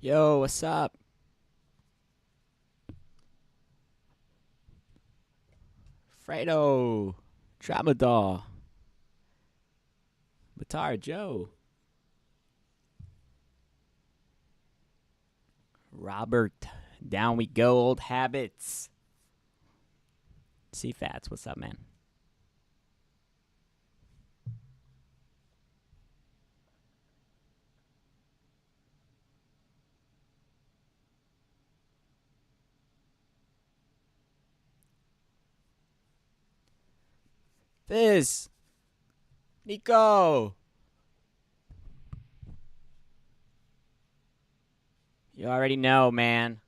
Yo, what's up? Fredo, Tramadol, Batar Joe, Robert. Down we go, old habits. C-Fats, what's up, man? Fizz, Nico. You already know, man.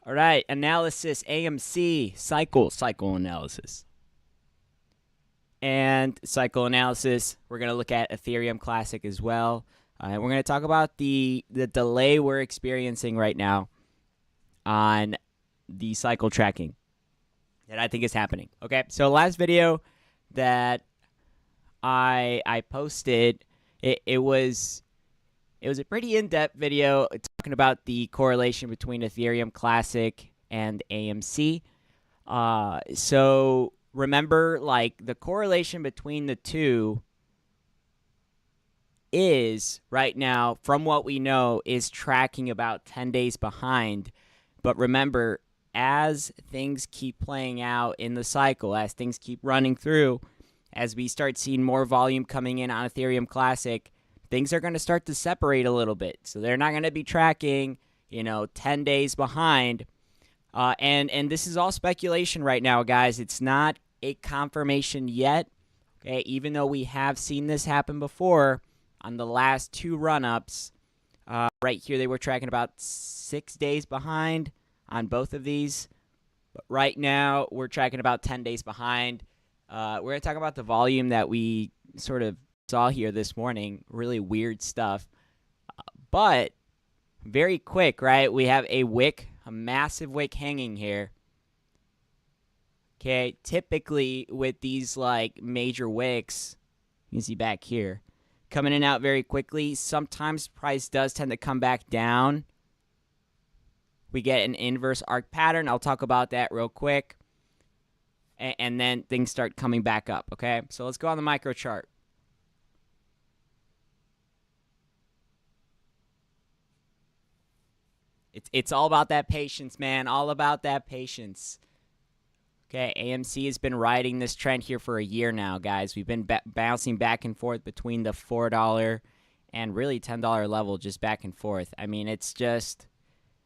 All right, analysis, AMC, cycle analysis. And cycle analysis, we're going to look at Ethereum Classic as well. And we're going to talk about the delay we're experiencing right now on the cycle tracking that I think is happening. Okay, so last video that I posted, it was a pretty in-depth video talking about the correlation between Ethereum Classic and AMC. So remember, like, the correlation between the two is right now, from what we know, is tracking about 10 days behind. But remember, as things keep playing out in the cycle, as things keep running through, as we start seeing more volume coming in on Ethereum Classic, things are going to start to separate a little bit. So they're not going to be tracking, 10 days behind. And this is all speculation right now, guys. It's not a confirmation yet. Okay, even though we have seen this happen before on the last two run-ups. Right here, they were tracking about 6 days behind on both of these. But right now, we're tracking about 10 days behind. We're going to talk about the volume that we sort of saw here this morning. Really weird stuff. But very quick, right? We have a wick, a massive wick hanging here. Okay, typically with these like major wicks, you can see back here, coming in and out very quickly. Sometimes price does tend to come back down. We get an inverse arc pattern. I'll talk about that real quick. And then things start coming back up, okay? So let's go on the micro chart. It's all about that patience, man. All about that patience. Okay, AMC has been riding this trend here for a year now, guys. We've been bouncing back and forth between the $4 and really $10 level, just back and forth. I mean, it's just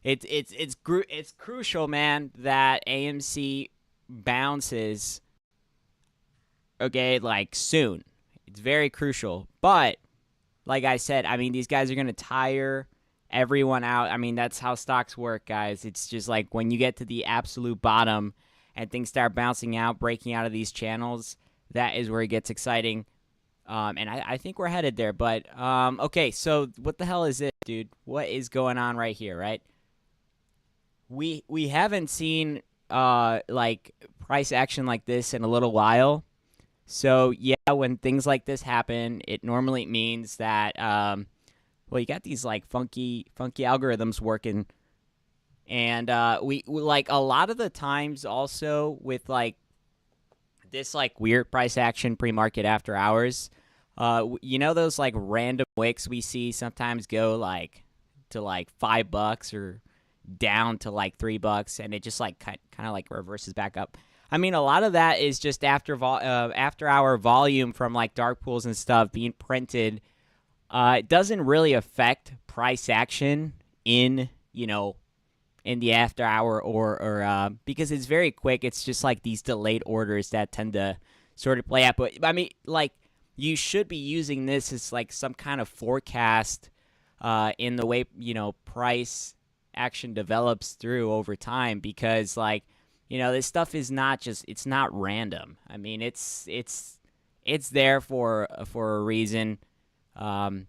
it's crucial, man, that AMC bounces. Okay, like soon. It's very crucial. But like I said, I mean, these guys are gonna tire everyone out. I mean, that's how stocks work, guys. It's just like when you get to the absolute bottom and things start bouncing out, breaking out of these channels, that is where it gets exciting. And I think we're headed there. But, okay, so what the hell is it, dude? What is going on right here, right? We haven't seen, like, price action like this in a little while. So, yeah, when things like this happen, it normally means that, well, you got these, like, funky algorithms working. And we like a lot of the times also with like this like weird price action pre-market after hours, those like random wicks we see sometimes go like to like $5 or down to like $3, and it just like kind of like reverses back up. I mean, a lot of that is just after hour volume from like dark pools and stuff being printed. It doesn't really affect price action in in the after hour or because it's very quick. It's just like these delayed orders that tend to sort of play out. But I mean, like, you should be using this as like some kind of forecast in the way price action develops through over time, because like this stuff is not just, it's not random. I mean, it's there for a reason. And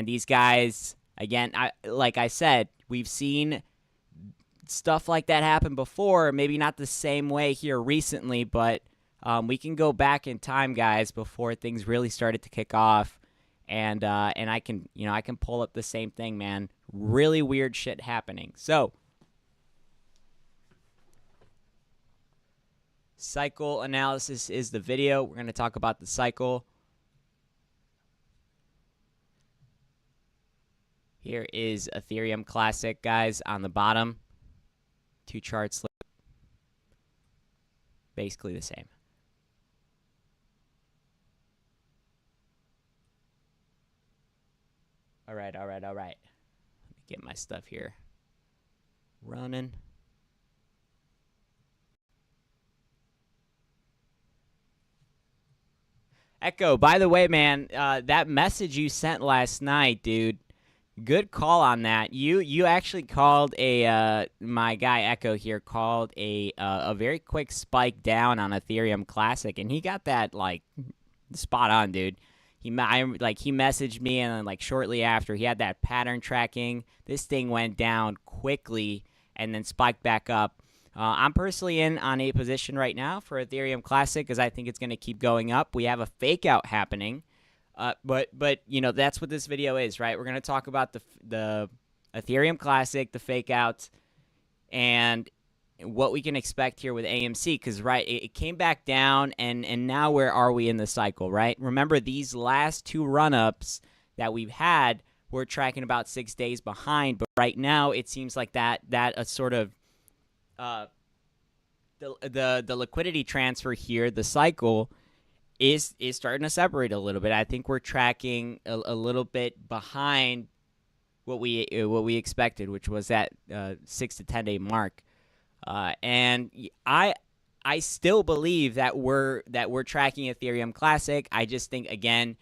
these guys, again, like I said, we've seen stuff like that happen before, maybe not the same way here recently, but We can go back in time, guys, before things really started to kick off, and I can I can pull up the same thing, man. Really weird shit happening. So, cycle analysis is the video. We're going to talk about the cycle. Here is Ethereum Classic, guys, on the bottom. Two charts, basically the same. All right. Let me get my stuff here running. Echo, by the way, man, that message you sent last night, dude, good call on that. You actually called my guy Echo here called a very quick spike down on Ethereum Classic, and he got that like spot on, dude. He messaged me, and then like shortly after, he had that pattern tracking. This thing went down quickly and then spiked back up. I'm personally in on a position right now for Ethereum Classic because I think it's going to keep going up. We have a fake out happening, but that's what this video is, right? We're going to talk about the Ethereum Classic, the fake out, and what we can expect here with AMC, because it came back down, and now where are we in the cycle, right? Remember, these last two run-ups that we've had, we're tracking about 6 days behind, but right now it seems like that sort of the liquidity transfer here, the cycle is starting to separate a little bit. I think we're tracking a little bit behind what we expected, which was that 6 to 10 day mark. And I still believe that we're tracking Ethereum Classic. I just think, again,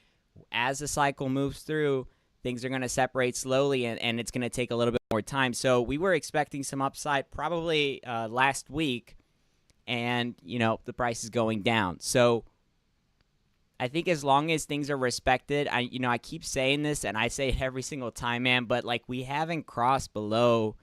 as the cycle moves through, things are going to separate slowly, and it's going to take a little bit more time. So we were expecting some upside probably last week, and the price is going down. So I think as long as things are respected, I keep saying this, and I say it every single time, man, but like we haven't crossed below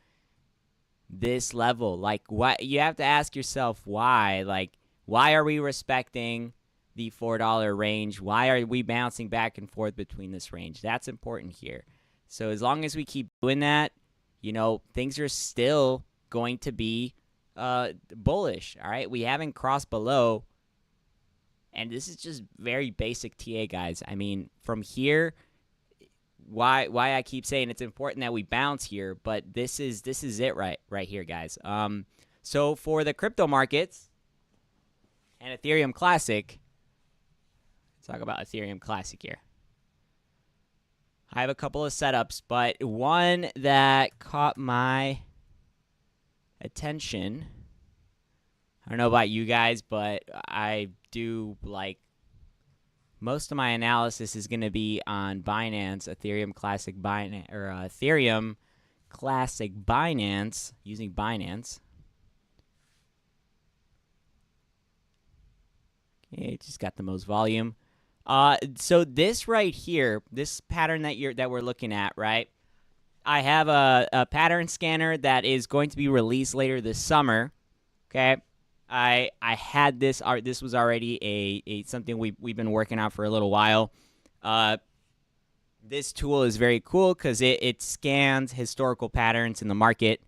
this level. Like, what you have to ask yourself, why? Like, why are we respecting the $4 range? Why are we bouncing back and forth between this range? That's important here. So as long as we keep doing that, things are still going to be bullish. All right, we haven't crossed below, and this is just very basic TA, guys. I mean, from here, why I keep saying it's important that we bounce here, but this is it right here, guys. So for the crypto markets and Ethereum Classic, let's talk about Ethereum Classic here. I have a couple of setups, but one that caught my attention, I don't know about you guys, but I do like most of my analysis is going to be on Binance, Ethereum Classic Binance, or Ethereum Classic Binance, using Binance. Okay, just got the most volume. So this right here, this pattern that we're looking at, right? I have a pattern scanner that is going to be released later this summer. Okay, I had this. This was already a something we've been working on for a little while. This tool is very cool because it scans historical patterns in the market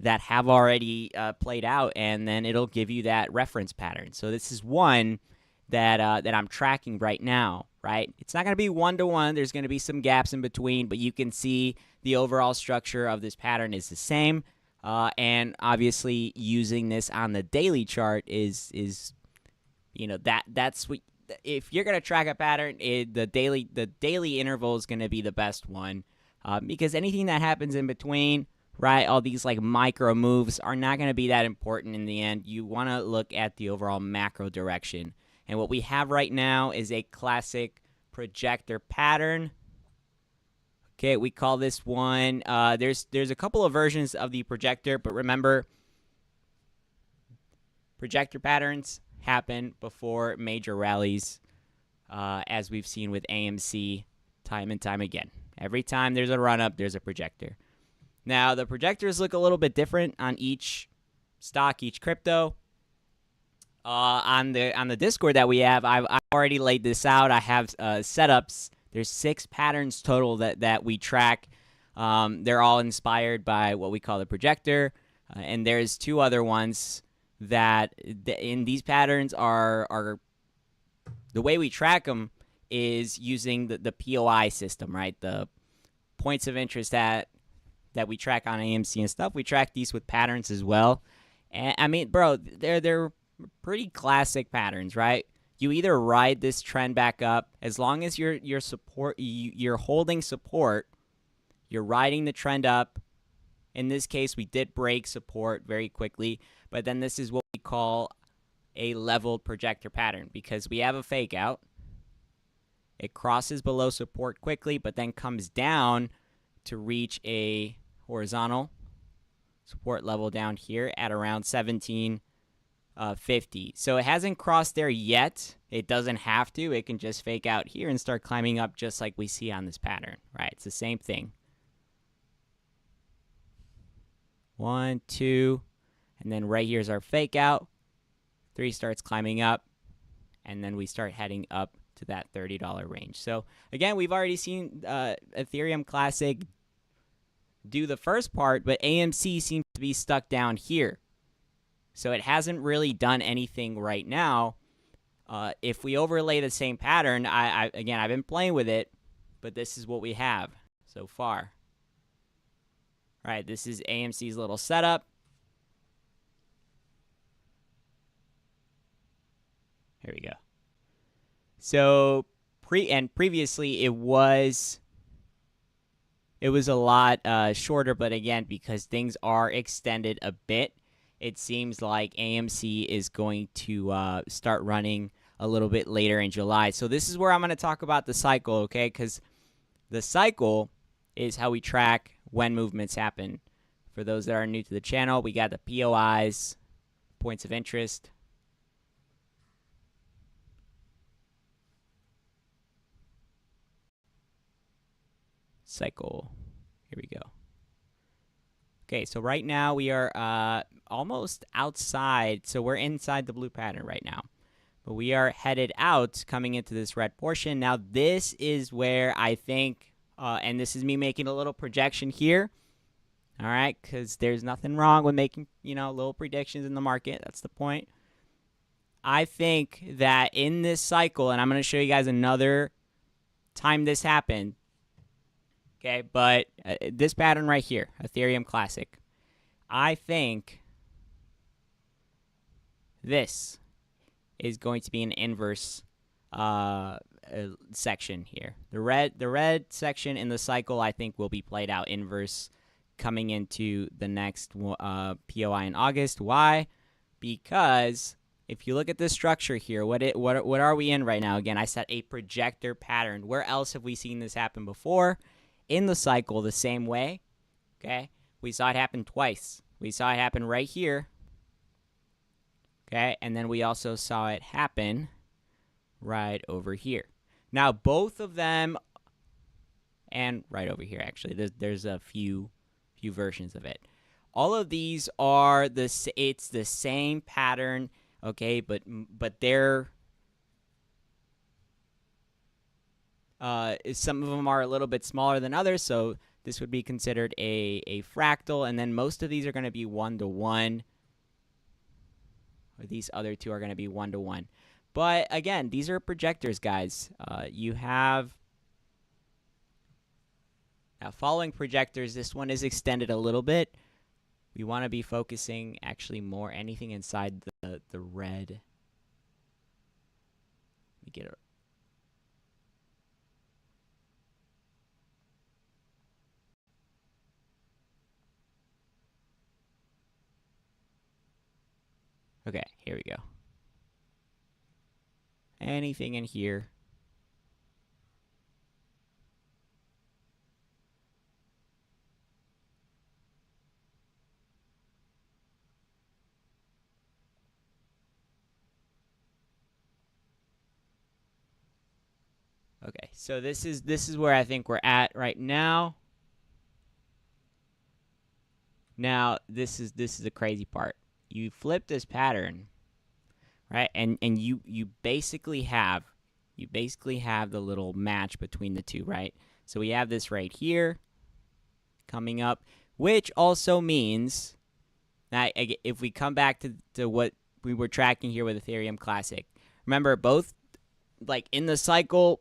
that have already played out, and then it'll give you that reference pattern. So this is one that I'm tracking right now, right? It's not going to be one-to-one. There's going to be some gaps in between, but you can see the overall structure of this pattern is the same. And obviously using this on the daily chart is that's what, if you're going to track a pattern, the daily interval is going to be the best one, because anything that happens in between, right, all these like micro moves are not going to be that important in the end. You want to look at the overall macro direction. And what we have right now is a classic projector pattern. Okay, we call this one, there's a couple of versions of the projector, but remember, projector patterns happen before major rallies, as we've seen with AMC time and time again. Every time there's a run-up, there's a projector. Now, the projectors look a little bit different on each stock, each crypto. On the Discord that we have, I've already laid this out. I have setups. There's 6 patterns total that we track. They're all inspired by what we call the projector, and there's 2 other ones that in these patterns are the way we track them is using the POI system, right? The points of interest that we track on AMC and stuff. We track these with patterns as well. And I mean, bro, they're pretty classic patterns, right? You either ride this trend back up as long as you're holding support, you're riding the trend up. In this case, we did break support very quickly, but then this is what we call a leveled projector pattern because we have a fake out. It crosses below support quickly, but then comes down to reach a horizontal support level down here at around 1750. So it hasn't crossed there yet. It doesn't have to. It can just fake out here and start climbing up just like we see on this pattern, right? It's the same thing. 1, 2, and then right here's our fake out. 3 starts climbing up, and then we start heading up to that $30 range. So again, we've already seen Ethereum Classic do the first part, but AMC seems to be stuck down here. So it hasn't really done anything right now. If we overlay the same pattern, again, I've been playing with it, but this is what we have so far. All right, this is AMC's little setup. Here we go. So previously it was a lot shorter, but again, because things are extended a bit, it seems like AMC is going to start running a little bit later in July. So this is where I'm going to talk about the cycle, okay? Because the cycle is how we track when movements happen. For those that are new to the channel, we got the POIs, points of interest. Cycle. Here we go. Okay, so right now we are almost outside. So we're inside the blue pattern right now. But we are headed out, coming into this red portion. Now this is where I think, and this is me making a little projection here. All right, because there's nothing wrong with making, little predictions in the market. That's the point. I think that in this cycle, and I'm going to show you guys another time this happened. Okay, but this pattern right here, Ethereum Classic, I think this is going to be an inverse section here. The red section in the cycle, I think, will be played out inverse coming into the next POI in August. Why? Because if you look at this structure here, what are we in right now? Again, I said a projector pattern. Where else have we seen this happen before? In the cycle the same way, okay? We saw it happen twice. We saw it happen right here, okay? And then we also saw it happen right over here. Now, both of them, and right over here, actually, there's a few versions of it. All of these are it's the same pattern, okay? But they're some of them are a little bit smaller than others, so this would be considered a fractal, and then most of these are going to be 1-to-1, or these other 2 are going to be 1-to-1. But again, these are projectors, guys. You have now following projectors. This one is extended a little bit. We want to be focusing actually more anything inside the red. Let me get it. Okay, here we go. Anything in here. Okay, so this is where I think we're at right now. Now, this is the crazy part. You flip this pattern, right? And you basically have the little match between the two, right? So we have this right here coming up, which also means that if we come back to what we were tracking here with Ethereum Classic, remember both, like in the cycle,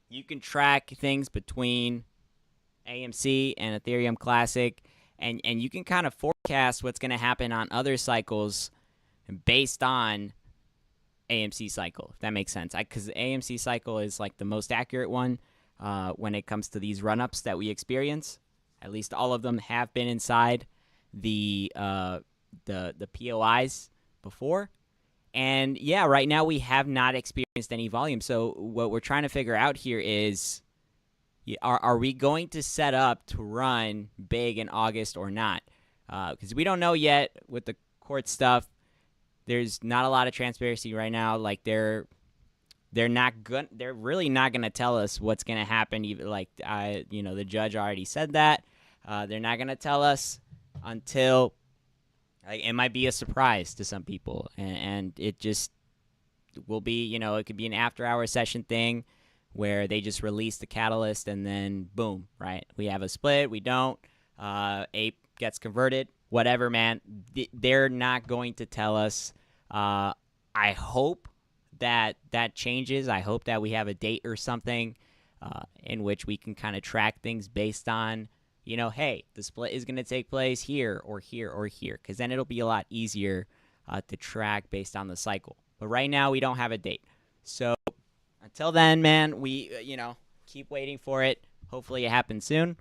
you can track things between AMC and Ethereum Classic, and you can kind of forecast what's going to happen on other cycles based on AMC cycle, if that makes sense. Because the AMC cycle is like the most accurate one when it comes to these run-ups that we experience. At least all of them have been inside the POIs before. And yeah, right now we have not experienced any volume. So what we're trying to figure out here is, are we going to set up to run big in August or not? Because we don't know yet with the court stuff. There's not a lot of transparency right now. Like they're really not gonna tell us what's gonna happen. Even like the judge already said that. They're not gonna tell us until, like, it might be a surprise to some people, and it just will be, it could be an after-hour session thing where they just release the catalyst and then boom, right? We have a split, we don't. Ape gets converted, whatever, man. They're not going to tell us. I hope that changes. I hope that we have a date or something in which we can kind of track things based on, hey, the split is going to take place here or here or here, because then it'll be a lot easier to track based on the cycle. But right now, we don't have a date. So until then, man, we, keep waiting for it. Hopefully it happens soon.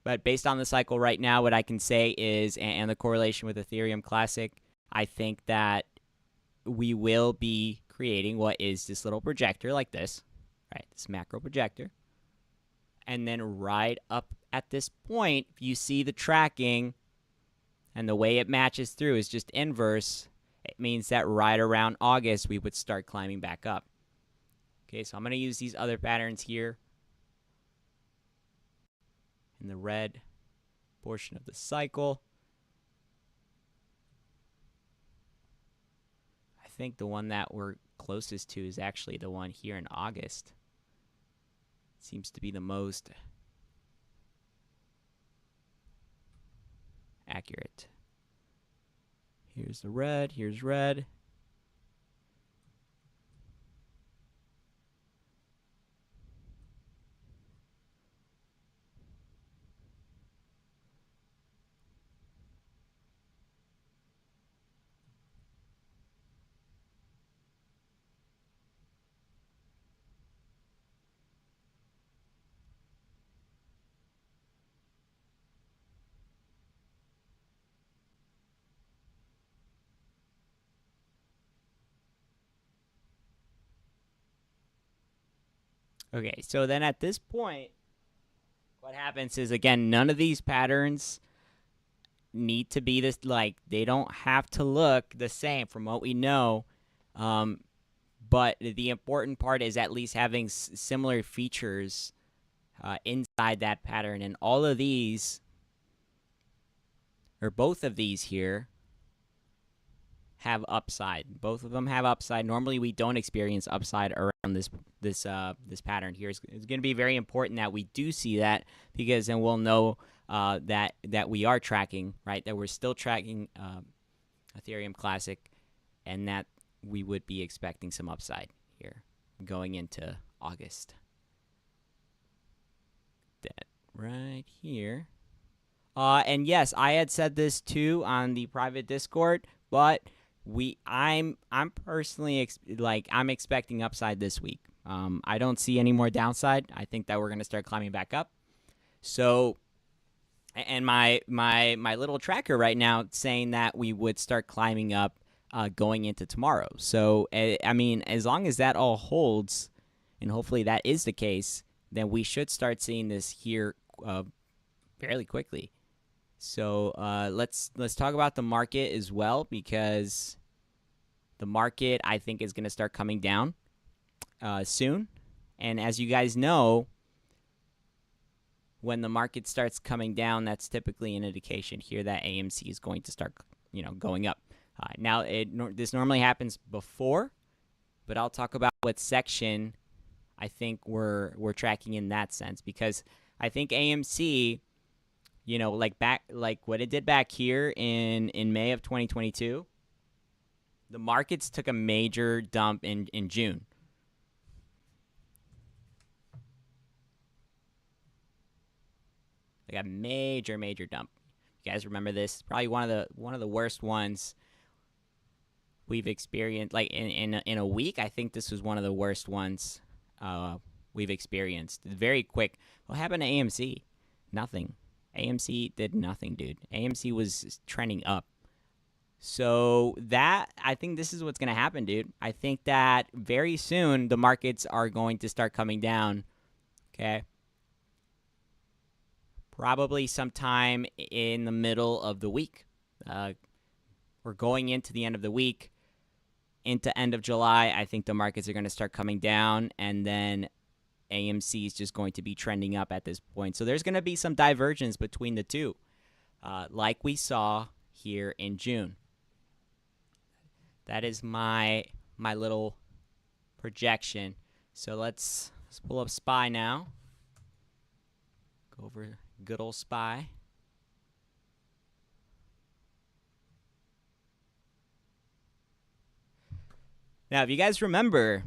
But based on the cycle right now, what I can say is, and the correlation with Ethereum Classic, I think that we will be creating what is this little projector like this, right? This macro projector. And then right up at this point, if you see the tracking and the way it matches through is just inverse, it means that right around August, we would start climbing back up. Okay, so I'm going to use these other patterns here in the red portion of the cycle. I think the one that we're closest to is actually the one here in August. Seems to be the most accurate. Here's the red, here's red. Okay, so then at this point, what happens is, again, none of these patterns need to be this, like, they don't have to look the same from what we know. But the important part is at least having similar features inside that pattern. And all of these, or both of these here, have upside. Both of them have upside. Normally, we don't experience upside around this pattern here. It's going to be very important that we do see that, because then we'll know that we are tracking, right? That we're still tracking Ethereum Classic, and that we would be expecting some upside here going into August. That right here. And yes, I had said this too on the private Discord, but I'm personally I'm expecting upside this week. I don't see any more downside. I think that we're going to start climbing back up. So, and my little tracker right now saying that we would start climbing up going into tomorrow. So, I mean, as long as that all holds, and hopefully that is the case, then we should start seeing this here fairly quickly. So let's talk about the market as well, because the market, I think, is going to start coming down soon. And as you guys know, when the market starts coming down, that's typically an indication here that AMC is going to start, going up. Now, this normally happens before, but I'll talk about what section I think we're tracking in that sense, because I think AMC, like what it did back here in May of 2022, the markets took a major dump in June. Like a major dump. You guys remember this? Probably one of the worst ones we've experienced. Like in a week, I think this was one of the worst ones we've experienced. Very quick. What happened to AMC? Nothing. AMC did nothing, dude. AMC was trending up. So I think this is what's going to happen, dude. I think that very soon the markets are going to start coming down. Okay. Probably sometime in the middle of the week. We're going into the end of the week. Into end of July, I think the markets are going to start coming down, and then AMC is just going to be trending up at this point. So there's going to be some divergence between the two, like we saw here in June. That is my little projection. So let's pull up SPY now. Go over good old SPY. Now, if you guys remember,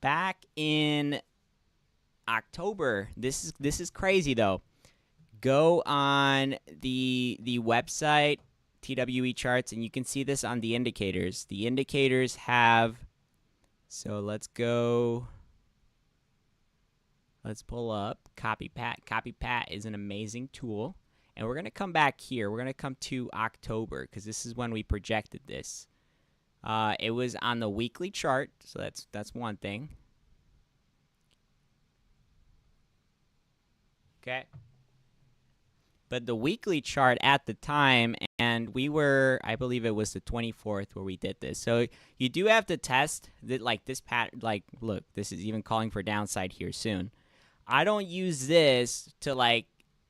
back in October, this is crazy though. Go on the website TWE charts, and you can see this on the indicators. The indicators have, so let's pull up CopyPat. CopyPat is an amazing tool, and we're gonna come back here. We're gonna come to October because this is when we projected this. It was on the weekly chart, so that's one thing. Okay. But the weekly chart at the time, and we were, I believe it was the 24th where we did this. So you do have to test that, like this like, look, this is even calling for downside here soon. I don't use this to I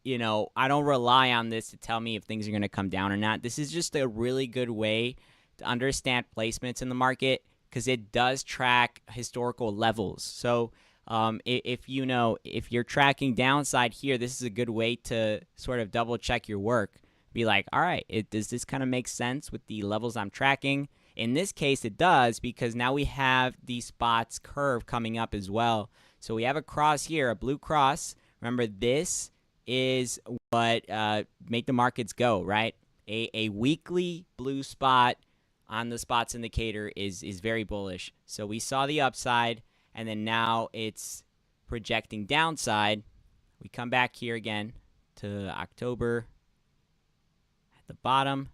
don't rely on this to tell me if things are going to come down or not. This is just a really good way to understand placements in the market because it does track historical levels. So if you're tracking downside here, this is a good way to sort of double check your work. Be like, all right, does this kind of make sense with the levels I'm tracking? In this case, it does, because now we have the spots curve coming up as well. So we have a cross here, a blue cross. Remember, this is what make the markets go, right? A weekly blue spot on the spots indicator is very bullish. So we saw the upside, and then now it's projecting downside. We come back here again to October at the bottom.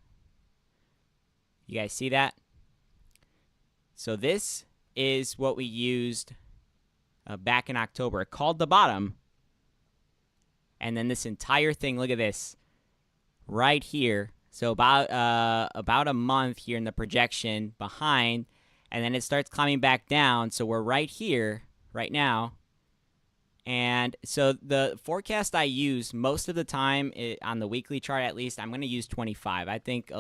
You guys see that? So this is what we used back in October. It called the bottom. And then this entire thing, look at this, right here. So about a month here in the projection behind, and then it starts climbing back down. So we're right here right now. And so the forecast I use most of the time on the weekly chart, at least, I'm going to use 25. I think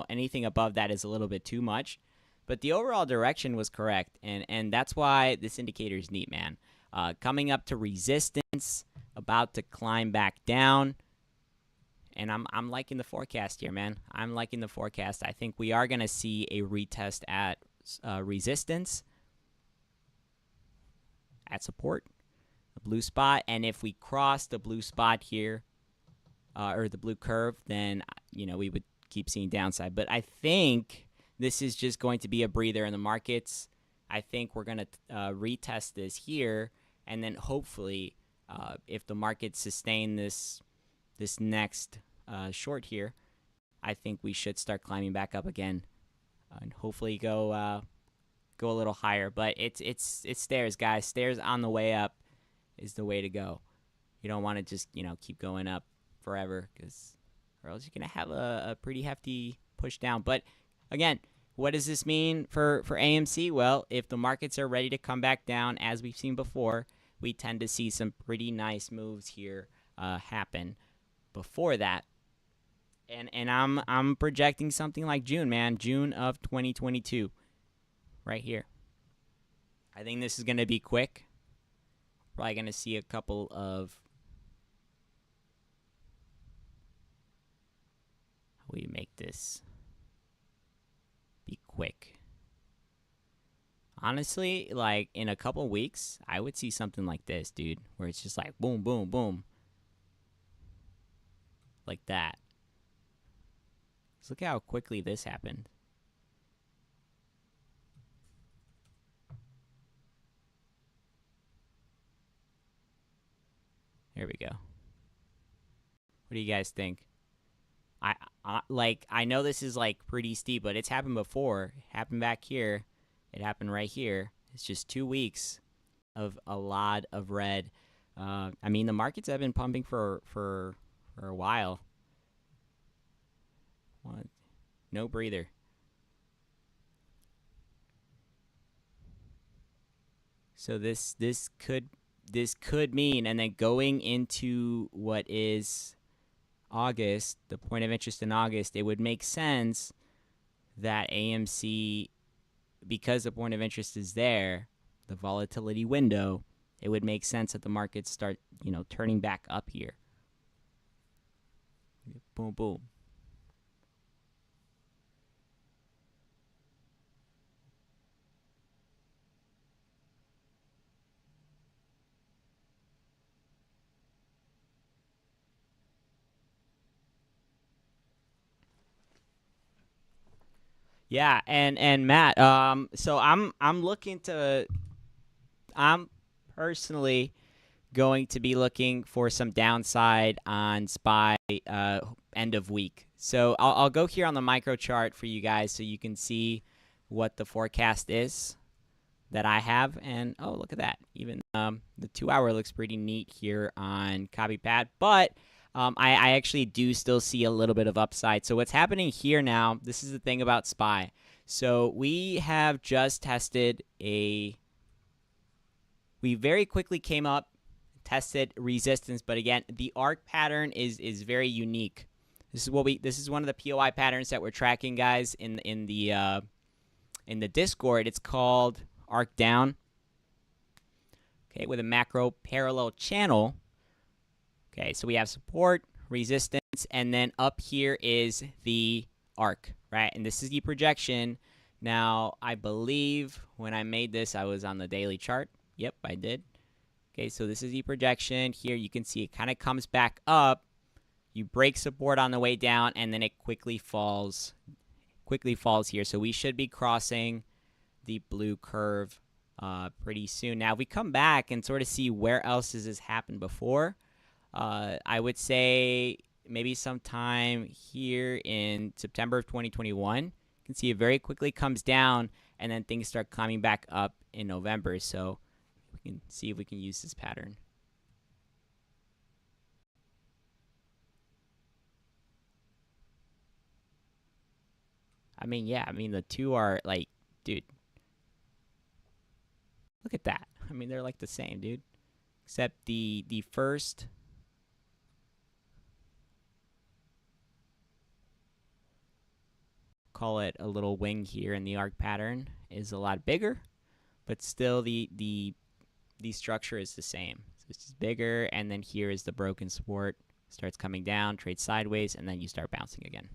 anything above that is a little bit too much. But the overall direction was correct, and that's why this indicator is neat, man. Coming up to resistance, about to climb back down, and I'm liking the forecast here, man. I'm liking the forecast. I think we are going to see a retest at resistance, at support, the blue spot, and if we cross the blue spot here, or the blue curve, then we would keep seeing downside. But I think this is just going to be a breather in the markets. I think we're going to retest this here, and then hopefully, if the markets sustain this next short here, I think we should start climbing back up again, and hopefully go a little higher. But it's stairs, guys. Stairs on the way up is the way to go. You don't want to just keep going up forever, or else you're gonna have a pretty hefty push down. But again, what does this mean for AMC? Well, if the markets are ready to come back down, as we've seen before, we tend to see some pretty nice moves here happen before that. And I'm projecting something like June, man. June of 2022. Right here. I think this is going to be quick. Probably going to see a couple of... How do we make this be quick? Honestly, like in a couple weeks, I would see something like this, dude. Where it's just like boom, boom, boom. Like that. Just look at how quickly this happened. There we go. What do you guys think? I know this is like pretty steep, but it's happened before. It happened back here. It happened right here. It's just 2 weeks of a lot of red. I mean, the markets have been pumping for a while. What? No breather. So this could mean, and then going into what is August, the point of interest in August, it would make sense that AMC, because the point of interest is there, the volatility window, it would make sense that the markets start, turning back up here. Boom, boom. Yeah, and Matt, so I'm personally going to be looking for some downside on SPY end of week. So I'll go here on the micro chart for you guys so you can see what the forecast is that I have. And oh, look at that. Even the 2 hour looks pretty neat here on CopyPad, but I actually do still see a little bit of upside. So what's happening here now, this is the thing about SPY. So we have just tested we very quickly came up, tested resistance, but again, the arc pattern is very unique. This is one of the POI patterns that we're tracking, guys, in the Discord. It's called arc down. Okay, with a macro parallel channel. Okay, so we have support, resistance, and then up here is the arc, right? And this is the projection. Now, I believe when I made this, I was on the daily chart. Yep, I did. Okay, so this is the projection. Here you can see it kind of comes back up. You break support on the way down, and then it quickly falls here. So we should be crossing the blue curve pretty soon. Now, if we come back and sort of see where else has this happened before, I would say maybe sometime here in September of 2021. You can see it very quickly comes down, and then things start climbing back up in November. So we can see if we can use this pattern. I mean, yeah, I mean, the two are like, dude, look at that. I mean, they're like the same, dude, except the first, call it a little wing here in the arc pattern, is a lot bigger, but still the structure is the same. So it's just bigger, and then here is the broken support, starts coming down, trades sideways, and then you start bouncing again,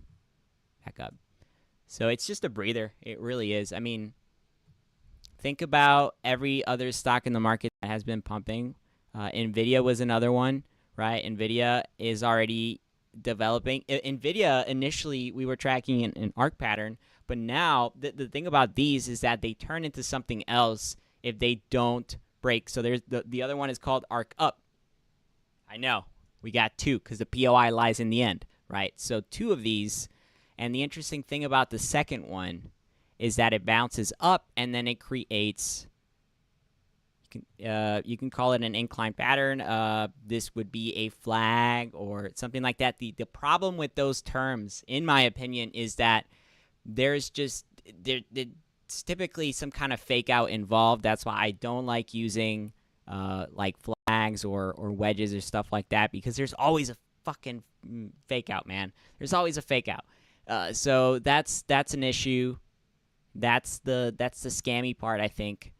back up. So it's just a breather. It really is. I mean, think about every other stock in the market that has been pumping. NVIDIA was another one, right? NVIDIA is already developing. NVIDIA, initially, we were tracking an arc pattern, but now the thing about these is that they turn into something else if they don't break. So there's the other one is called arc up. I know. We got two because the POI lies in the end, right? So two of these. And the interesting thing about the second one is that it bounces up and then it creates, you can call it an incline pattern. This would be a flag or something like that. The problem with those terms, in my opinion, is that there's typically some kind of fake out involved. That's why I don't like using like flags or wedges or stuff like that, because there's always fucking fake out, man. There's always a fake out. So that's an issue. That's the scammy part, I think,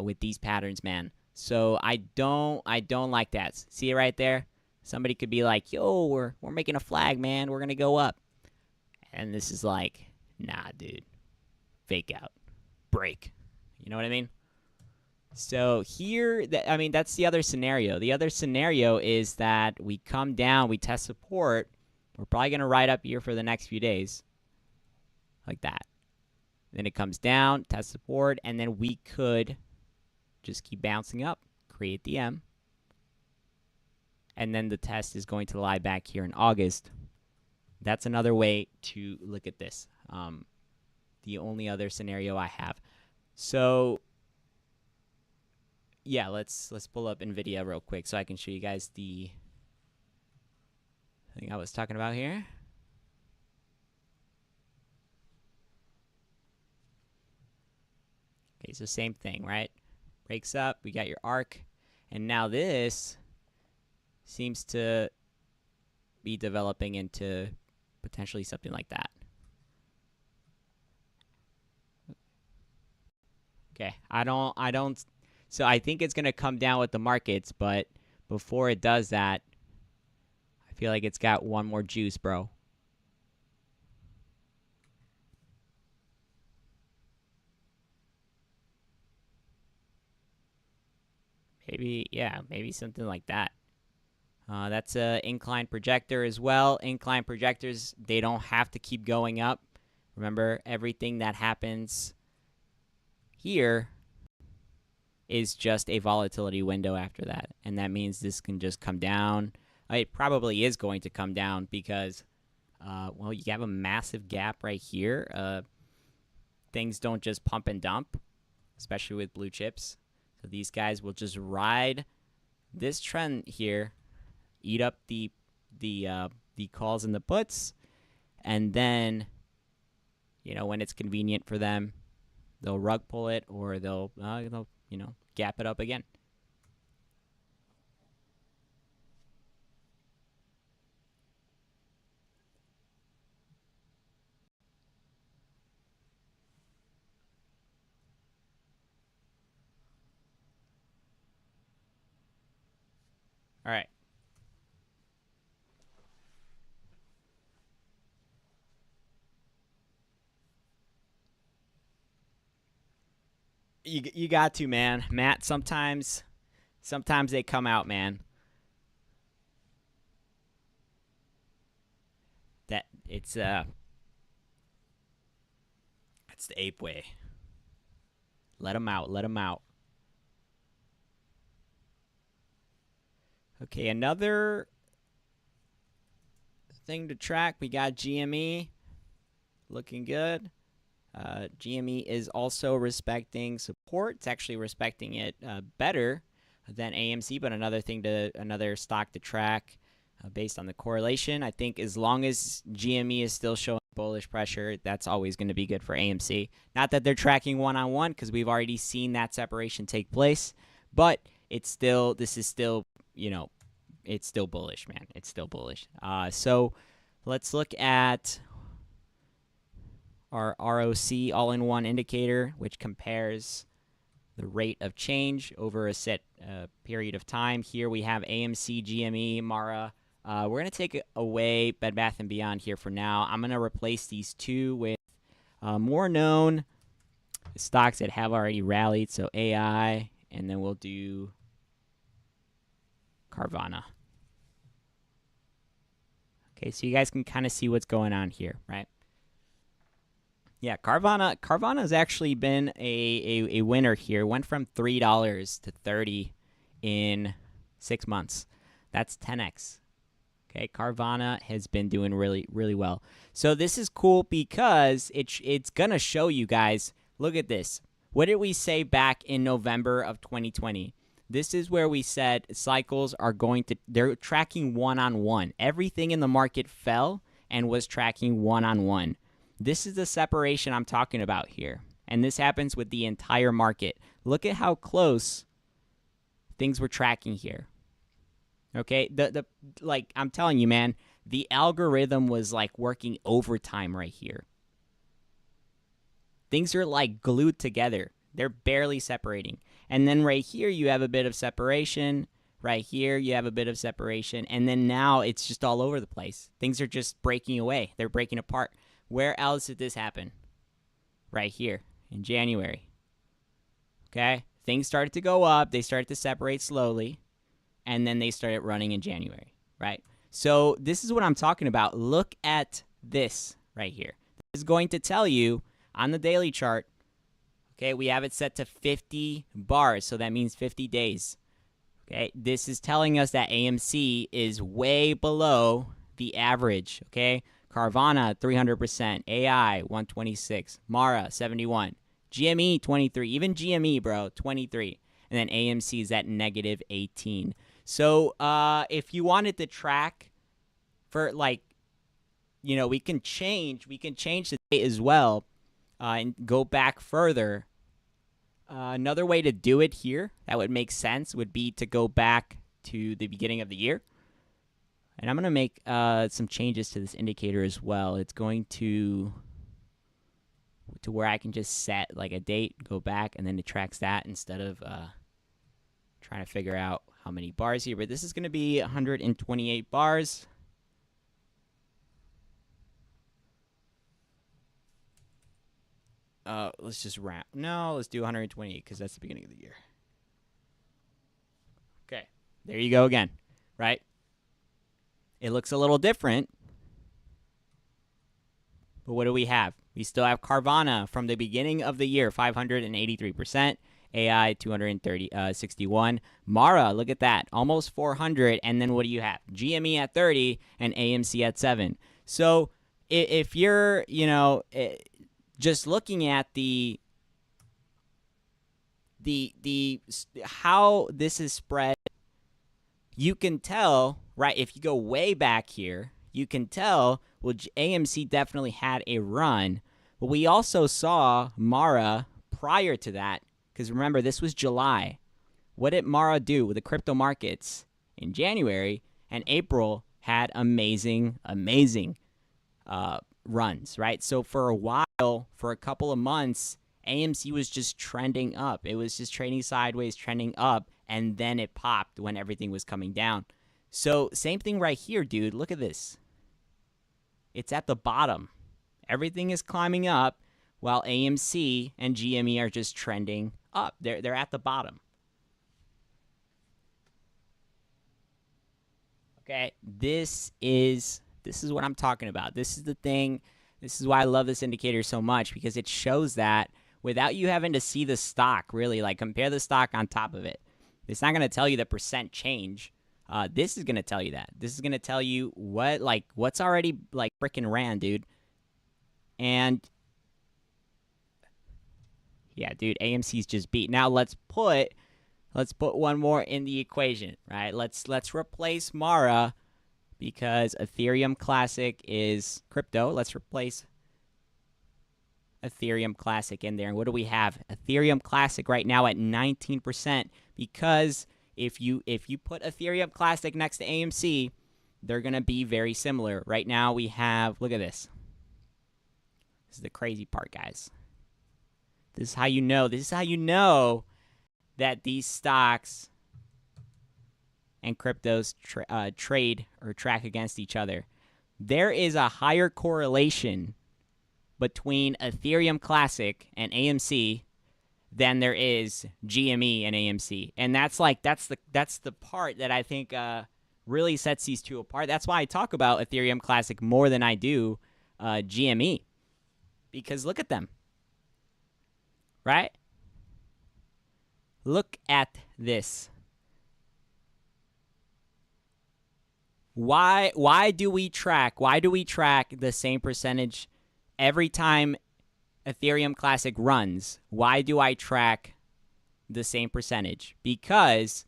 with these patterns, man. So I don't like that. See it right there? Somebody could be like, "Yo, we're making a flag, man. We're gonna go up," and this is like, "Nah, dude, fake out, break." You know what I mean? So here, I mean, that's the other scenario. The other scenario is that we come down, we test support. We're probably gonna ride up here for the next few days, like that. Then it comes down, test support, and then we could just keep bouncing up, create the M. And then the test is going to lie back here in August. That's another way to look at this. The only other scenario I have. So yeah, let's pull up NVIDIA real quick so I can show you guys the thing I was talking about here. Okay, so same thing, right? Breaks up, we got your arc, and now this seems to be developing into potentially something like that. Okay, so I think it's gonna come down with the markets, but before it does that, I feel like it's got one more juice, bro. Maybe, yeah, maybe something like that. That's a incline projector as well. Incline projectors, they don't have to keep going up. Remember, everything that happens here is just a volatility window after that. And that means this can just come down. It probably is going to come down because, well, you have a massive gap right here. Things don't just pump and dump, especially with blue chips. So these guys will just ride this trend here, eat up the calls and the puts, and then, you know, when it's convenient for them, they'll rug pull it or they'll you know, gap it up again. All right. You got to, man. Matt, sometimes they come out, man. That it's the ape way. Let them out. Let them out. Okay, another thing to track. We got GME looking good. GME is also respecting support. It's actually respecting it better than AMC, but another stock to track based on the correlation. I think as long as GME is still showing bullish pressure, that's always going to be good for AMC. Not that they're tracking one-on-one because we've already seen that separation take place, but this is still, you know, it's still bullish, man. It's still bullish. So let's look at our ROC all-in-one indicator, which compares the rate of change over a set period of time. Here we have AMC, GME, Mara. We're going to take away Bed Bath & Beyond here for now. I'm going to replace these two with more known stocks that have already rallied. So AI, and then we'll do Carvana. Okay, so you guys can kind of see what's going on here, right? Yeah, Carvana has actually been a winner here. Went from $3 to $30 in 6 months. That's 10x. Okay, Carvana has been doing really, really well. So this is cool because it's gonna show you guys. Look at this. What did we say back in November of 2020? This is where we said cycles are they're tracking one-on-one. Everything in the market fell and was tracking one-on-one. This is the separation I'm talking about here. And this happens with the entire market. Look at how close things were tracking here. Okay, like I'm telling you, man, the algorithm was like working overtime right here. Things are like glued together. They're barely separating. And then right here you have a bit of separation. Right here you have a bit of separation, and then now it's just all over the place. Things are just breaking away. They're breaking apart. Where else did this happen? Right here in January. Okay? Things started to go up. They started to separate slowly, and then they started running in January, right? So this is what I'm talking about. Look at this right here. This is going to tell you on the daily chart, okay, we have it set to 50 bars, so that means 50 days. Okay, this is telling us that AMC is way below the average, okay? Carvana, 300%, AI, 126, Mara, 71, GME, 23, even GME, bro, 23, and then AMC is at negative 18. So if you wanted to track for, like, you know, we can change the date as well and go back further. Another way to do it here that would make sense would be to go back to the beginning of the year. And I'm going to make some changes to this indicator as well. It's going to where I can just set like a date, go back, and then it tracks that instead of trying to figure out how many bars here. But this is going to be 128 bars. Let's just wrap. No, let's do 128 because that's the beginning of the year. Okay, there you go again, right? It looks a little different, but what do we have? We still have Carvana from the beginning of the year, 583%. AI, 261. Mara, look at that, almost 400. And then what do you have? GME at 30 and AMC at 7. So if you're, you know, just looking at the how this is spread, you can tell, right? If you go way back here, you can tell, well, AMC definitely had a run, but we also saw Mara prior to that, because remember, this was July. What did Mara do with the crypto markets in January and April? Had amazing runs, right? So for a while, for a couple of months, AMC was just trending up. It was just trading sideways, trending up, and then it popped when everything was coming down. So same thing right here, dude. Look at this. It's at the bottom. Everything is climbing up while AMC and GME are just trending up. They're at the bottom. Okay, this is what I'm talking about. This is the thing. This is why I love this indicator so much, because it shows that without you having to see the stock, really, like compare the stock on top of it. It's not going to tell you the percent change. This is going to tell you that. This is going to tell you what's already like freaking ran, dude. And yeah, dude, AMC's just beat. Now let's put one more in the equation, right? Let's replace Mara, because Ethereum Classic is crypto. Let's replace Ethereum Classic in there. And what do we have? Ethereum Classic right now at 19%, because if you put Ethereum Classic next to AMC, they're going to be very similar. Right now we have, look at this. This is the crazy part, guys. This is how you know. This is how you know that these stocks and cryptos trade or track against each other. There is a higher correlation between Ethereum Classic and AMC than there is GME and AMC. And that's the part that I think really sets these two apart. That's why I talk about Ethereum Classic more than I do GME. Because look at them. Right? Look at this. Why do we track the same percentage every time Ethereum Classic runs? Why do I track the same percentage? Because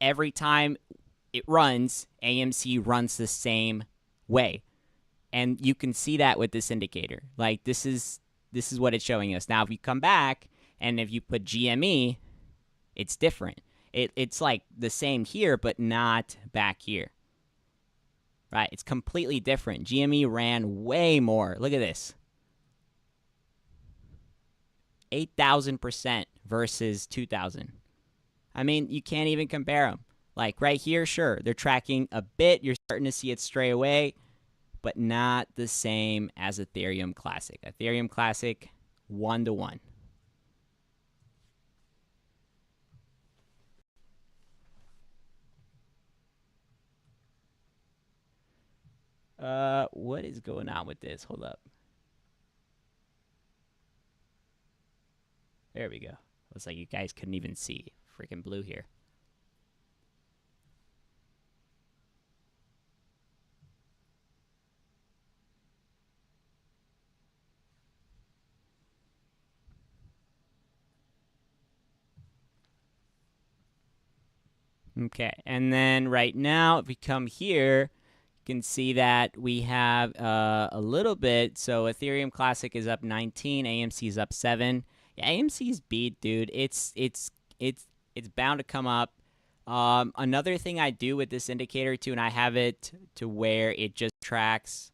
every time it runs, AMC runs the same way. And you can see that with this indicator. Like, this is what it's showing us. Now, if you come back and if you put GME, it's different. It's like the same here, but not back here. Right? It's completely different. GME ran way more. Look at this. 8,000% versus 2,000. I mean, you can't even compare them. Like right here, sure, they're tracking a bit. You're starting to see it stray away, but not the same as Ethereum Classic. Ethereum Classic, 1-to-1. What is going on with this? Hold up. There we go. Looks like you guys couldn't even see. Freaking blue here. Okay, and then right now, if we come here, you can see that we have a little bit. So Ethereum Classic is up 19, AMC is up 7. Yeah, AMC's beat, dude. It's bound to come up. Another thing I do with this indicator too, and I have it to where it just tracks.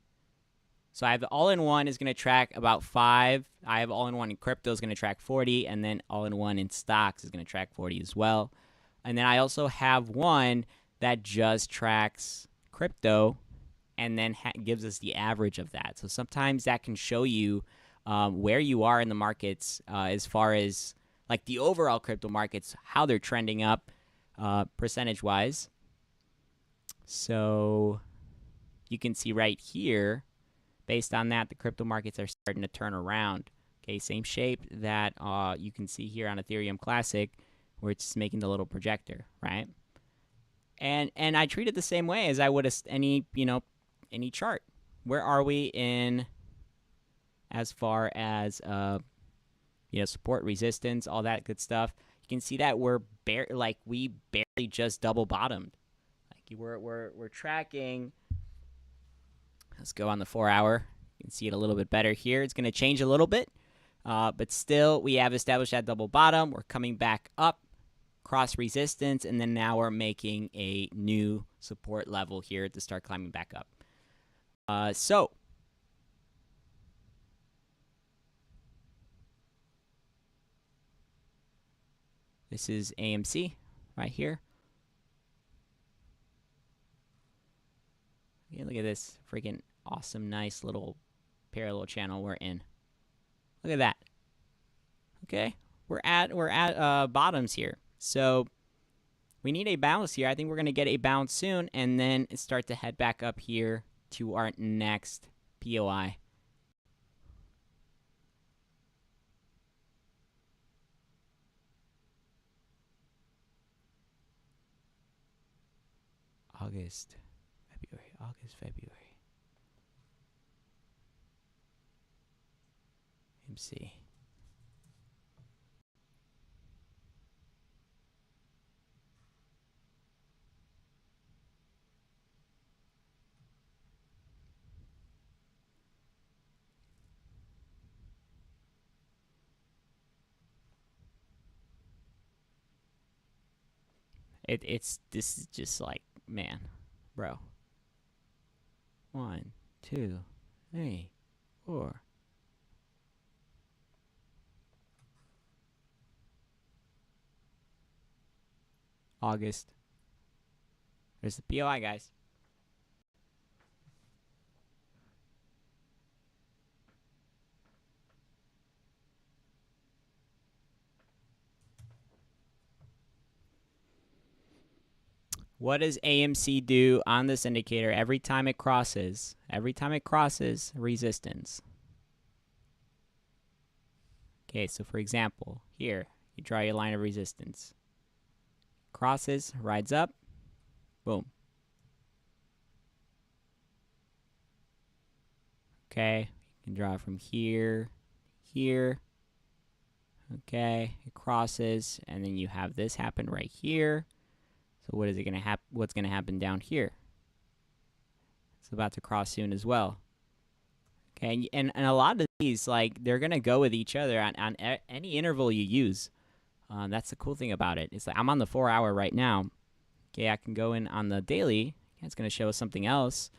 So I have all-in-one is going to track about 5. I have all-in-one in crypto is going to track 40, and then all-in-one in stocks is going to track 40 as well. And then I also have one that just tracks crypto and then gives us the average of that. So sometimes that can show you where you are in the markets as far as like the overall crypto markets, how they're trending up percentage-wise. So you can see right here, based on that, the crypto markets are starting to turn around. Okay, same shape that you can see here on Ethereum Classic, where it's making the little projector, right? And I treat it the same way as I would any chart. Where are we in as far as support, resistance, all that good stuff? You can see that we barely just double bottomed. Like we're tracking. Let's go on the 4-hour. You can see it a little bit better here. It's going to change a little bit, but still we have established that double bottom. We're coming back up, cross resistance, and then now we're making a new support level here to start climbing back up. So this is AMC right here. Yeah, look at this freaking awesome, nice little parallel channel we're in. Look at that. Okay, we're at bottoms here. So we need a bounce here. I think we're going to get a bounce soon, and then start to head back up here to our next POI. August, February. AMC. This is just like, man, bro. 1, 2, 3, 4. August. There's the POI, guys. What does AMC do on this indicator every time it crosses? Every time it crosses resistance. Okay, so for example, here, you draw your line of resistance. Crosses, rides up, boom. Okay, you can draw it from here, here. Okay, it crosses, and then you have this happen right here. So what is it going to happen? What's going to happen down here? It's about to cross soon as well. Okay, and a lot of these, like, they're going to go with each other on any interval you use. That's the cool thing about it. It's like I'm on the 4-hour right now. Okay, I can go in on the daily. It's going to show us something else.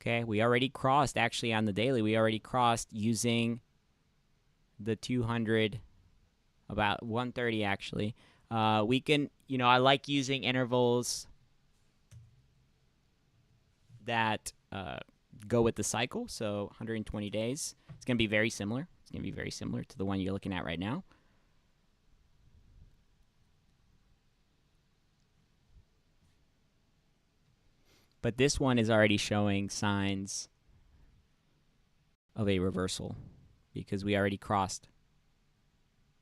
Okay, we already crossed, actually, on the daily. We already crossed using the 200, about 130, actually. We can, I like using intervals that go with the cycle. So 120 days. It's going to be very similar. It's going to be very similar to the one you're looking at right now. But this one is already showing signs of a reversal because we already crossed.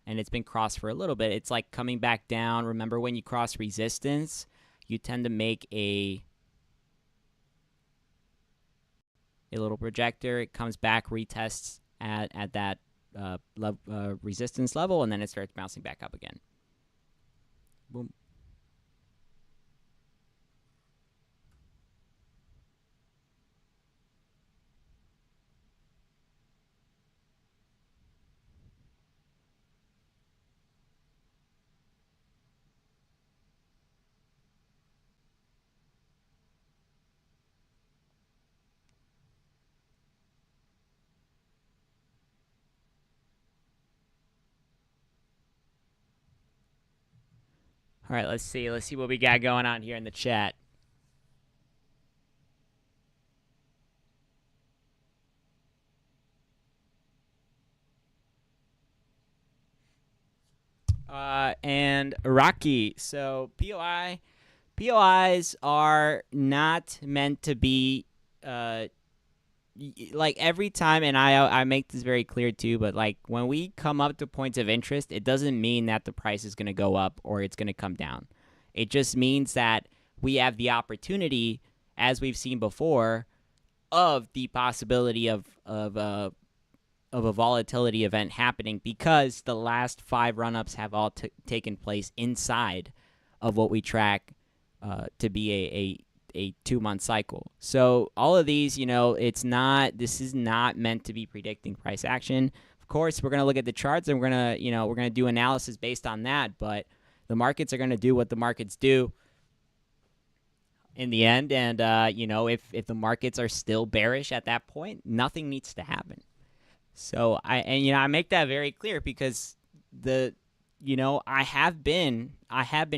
And it's been crossed for a little bit. It's like coming back down. Remember when you cross resistance, you tend to make a little projector. It comes back, retests at that resistance level, and then it starts bouncing back up again. Boom. All right, let's see. Let's see what we got going on here in the chat. And Rocky. So POIs are not meant to be like every time, and I make this very clear too, but like when we come up to points of interest, it doesn't mean that the price is going to go up or it's going to come down. It just means that we have the opportunity, as we've seen before, of the possibility of a volatility event happening because the last 5 run-ups have all taken place inside of what we track to be a 2-month cycle. So all of these, this is not meant to be predicting price action. Of course, we're going to look at the charts and we're going to do analysis based on that, but the markets are going to do what the markets do in the end. And, if the markets are still bearish at that point, nothing needs to happen. So I make that very clear because I have been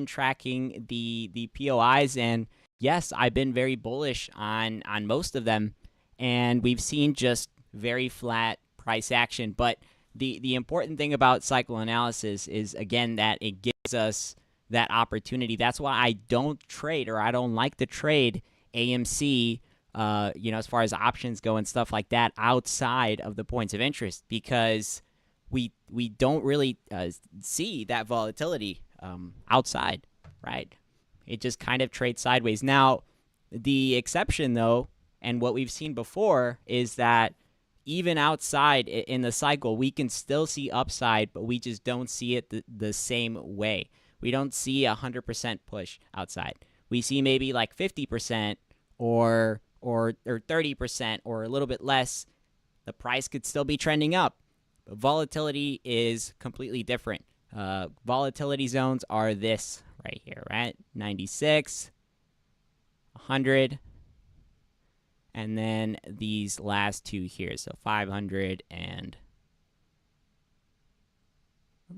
tracking the POIs, and yes, I've been very bullish on most of them, and we've seen just very flat price action. But the important thing about cycle analysis is, again, that it gives us that opportunity. That's why I don't trade, or I don't like to trade AMC, as far as options go and stuff like that outside of the points of interest, because we don't really see that volatility outside, right? It just kind of trades sideways. Now, the exception, though, and what we've seen before, is that even outside in the cycle, we can still see upside, but we just don't see it the same way. We don't see 100% push outside. We see maybe like 50% or 30% or a little bit less. The price could still be trending up. But volatility is completely different. Volatility zones are this right here, right? 96, 100, and then these last two here. So 500 and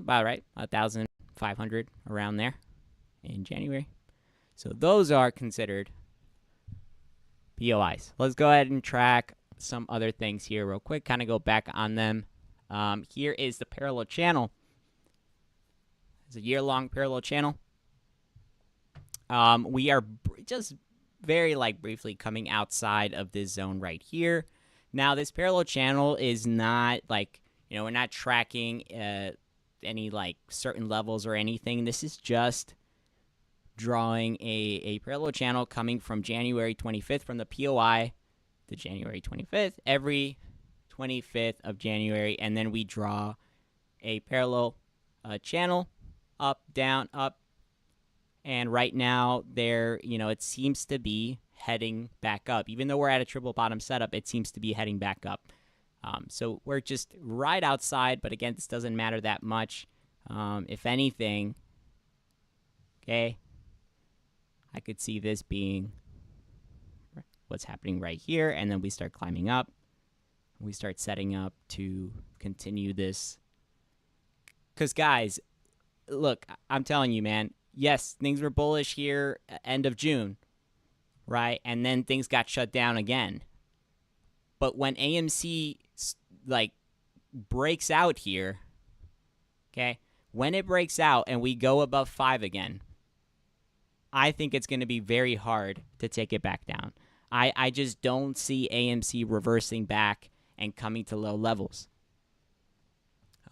about right, 1,500 around there in January. So those are considered POIs. Let's go ahead and track some other things here real quick, kind of go back on them. Here is the parallel channel. It's a year-long parallel channel. We are just very briefly coming outside of this zone right here. Now, this parallel channel is not we're not tracking any certain levels or anything. This is just drawing a parallel channel coming from January 25th, from the POI to January 25th, every 25th of January, and then we draw a parallel channel, up, down, up, and right now there, it seems to be heading back up. Even though we're at a triple bottom setup, it seems to be heading back up. So we're just right outside, but again, this doesn't matter that much. If anything, okay, I could see this being what's happening right here, and then we start climbing up. We start setting up to continue this. Because, guys, look, I'm telling you, man, yes, things were bullish here end of June, right? And then things got shut down again. But when AMC, like, breaks out here, okay, when it breaks out and we go above 5 again, I think it's going to be very hard to take it back down. I just don't see AMC reversing back and coming to low levels.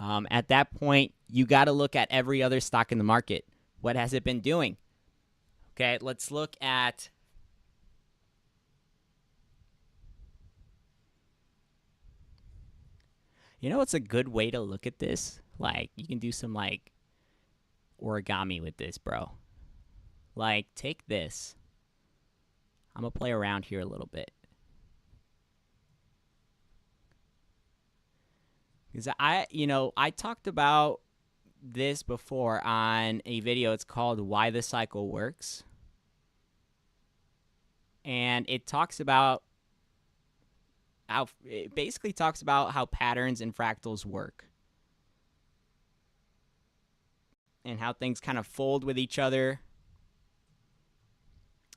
At that point, you got to look at every other stock in the market. What has it been doing? Okay, let's look at... You know what's a good way to look at this? Like, you can do some, like, origami with this, bro. Like, take this. I'm going to play around here a little bit. Because I talked about this before on a video. It's called Why the Cycle Works. And it talks about it basically talks about how patterns and fractals work. And how things kind of fold with each other.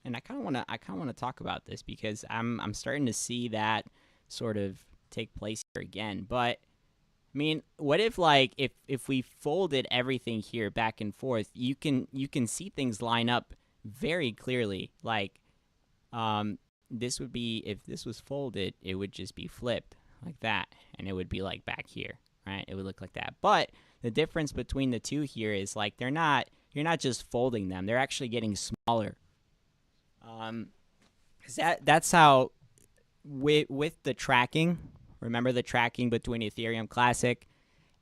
And I kind of want to talk about this because I'm starting to see that sort of take place here again. But I mean, what if like if we folded everything here back and forth, you can see things line up very clearly. Like this would be, if this was folded, it would just be flipped like that, and it would be like back here, right? It would look like that. But the difference between the two here is like you're not just folding them; they're actually getting smaller. That's how with the tracking. Remember the tracking between Ethereum Classic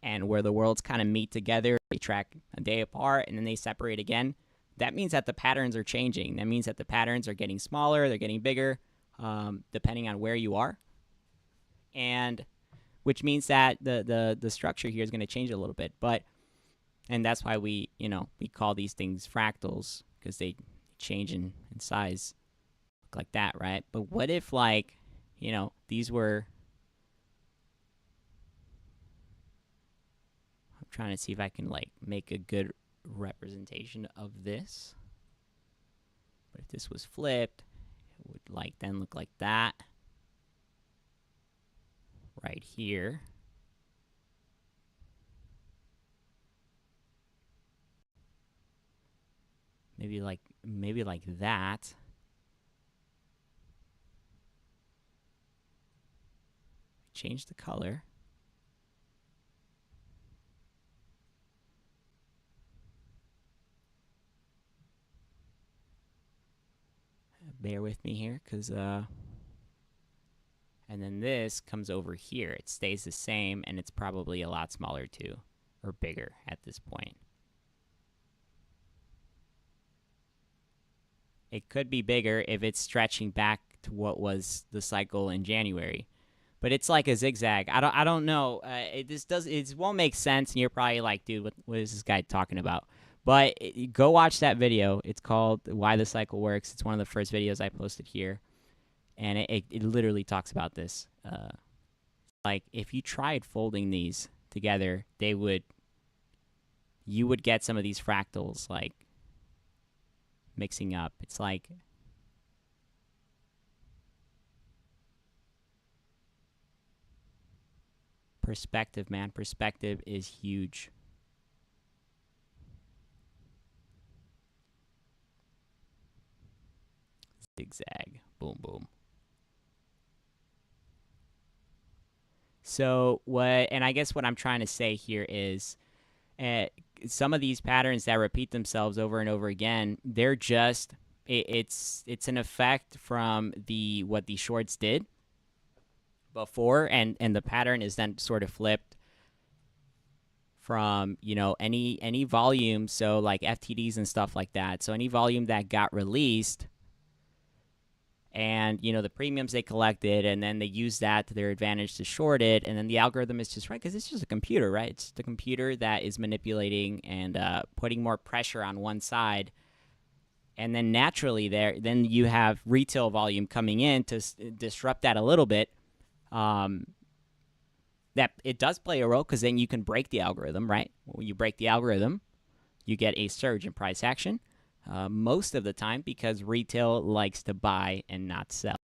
and where the worlds kind of meet together. They track a day apart and then they separate again. That means that the patterns are changing. That means that the patterns are getting smaller, they're getting bigger, depending on where you are, and which means that the structure here is going to change a little bit. And that's why we call these things fractals, because they change in size like that, right? But what if like these were, I'm trying to see if I can like make a good representation of this. But if this was flipped, it would like then look like that right here. Maybe like that. Change the color. Bear with me here, because and then this comes over here. It stays the same, and it's probably a lot smaller too, or bigger at this point. It could be bigger if it's stretching back to what was the cycle in January. But it's like a zigzag. I don't know. It won't make sense, and you're probably like, dude, what is this guy talking about? But go watch that video. It's called Why the Cycle Works. It's one of the first videos I posted here, and it literally talks about this. Like if you tried folding these together, you would get some of these fractals like mixing up. It's like perspective, man. Perspective is huge. Zigzag. Boom, boom. So and I guess what I'm trying to say here is some of these patterns that repeat themselves over and over again, they're just, it's an effect from what the shorts did before, and the pattern is then sort of flipped from any volume, so like FTDs and stuff like that. So any volume that got released and the premiums they collected, and then they use that to their advantage to short it, and then the algorithm is just right because it's just a computer, right? It's the computer that is manipulating and putting more pressure on one side, and then naturally then you have retail volume coming in to disrupt that a little bit. That it does play a role because then you can break the algorithm, right? When you break the algorithm, you get a surge in price action. Most of the time, because retail likes to buy and not sell.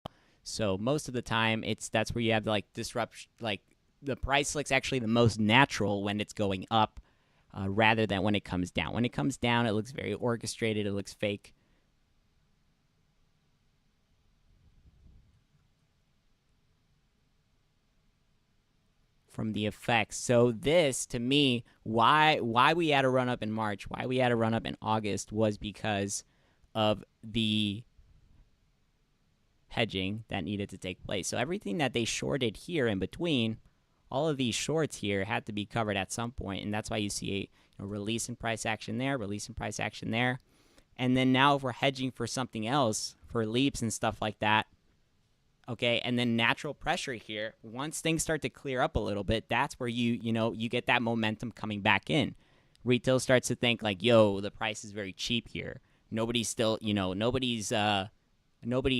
So most of the time, that's where you have like disruption. Like the price looks actually the most natural when it's going up, rather than when it comes down. When it comes down, it looks very orchestrated. It looks fake. From the effects. So this, to me, why we had a run up in March, why we had a run up in August, was because of the hedging that needed to take place. So everything that they shorted here in between, all of these shorts here had to be covered at some point, and that's why you see a release in price action there, release in price action there. And then now if we're hedging for something else, for leaps and stuff like that, okay, and then natural pressure here, once things start to clear up a little bit, that's where you get that momentum coming back in. Retail starts to think like, yo, the price is very cheap here. Nobody's still, nobody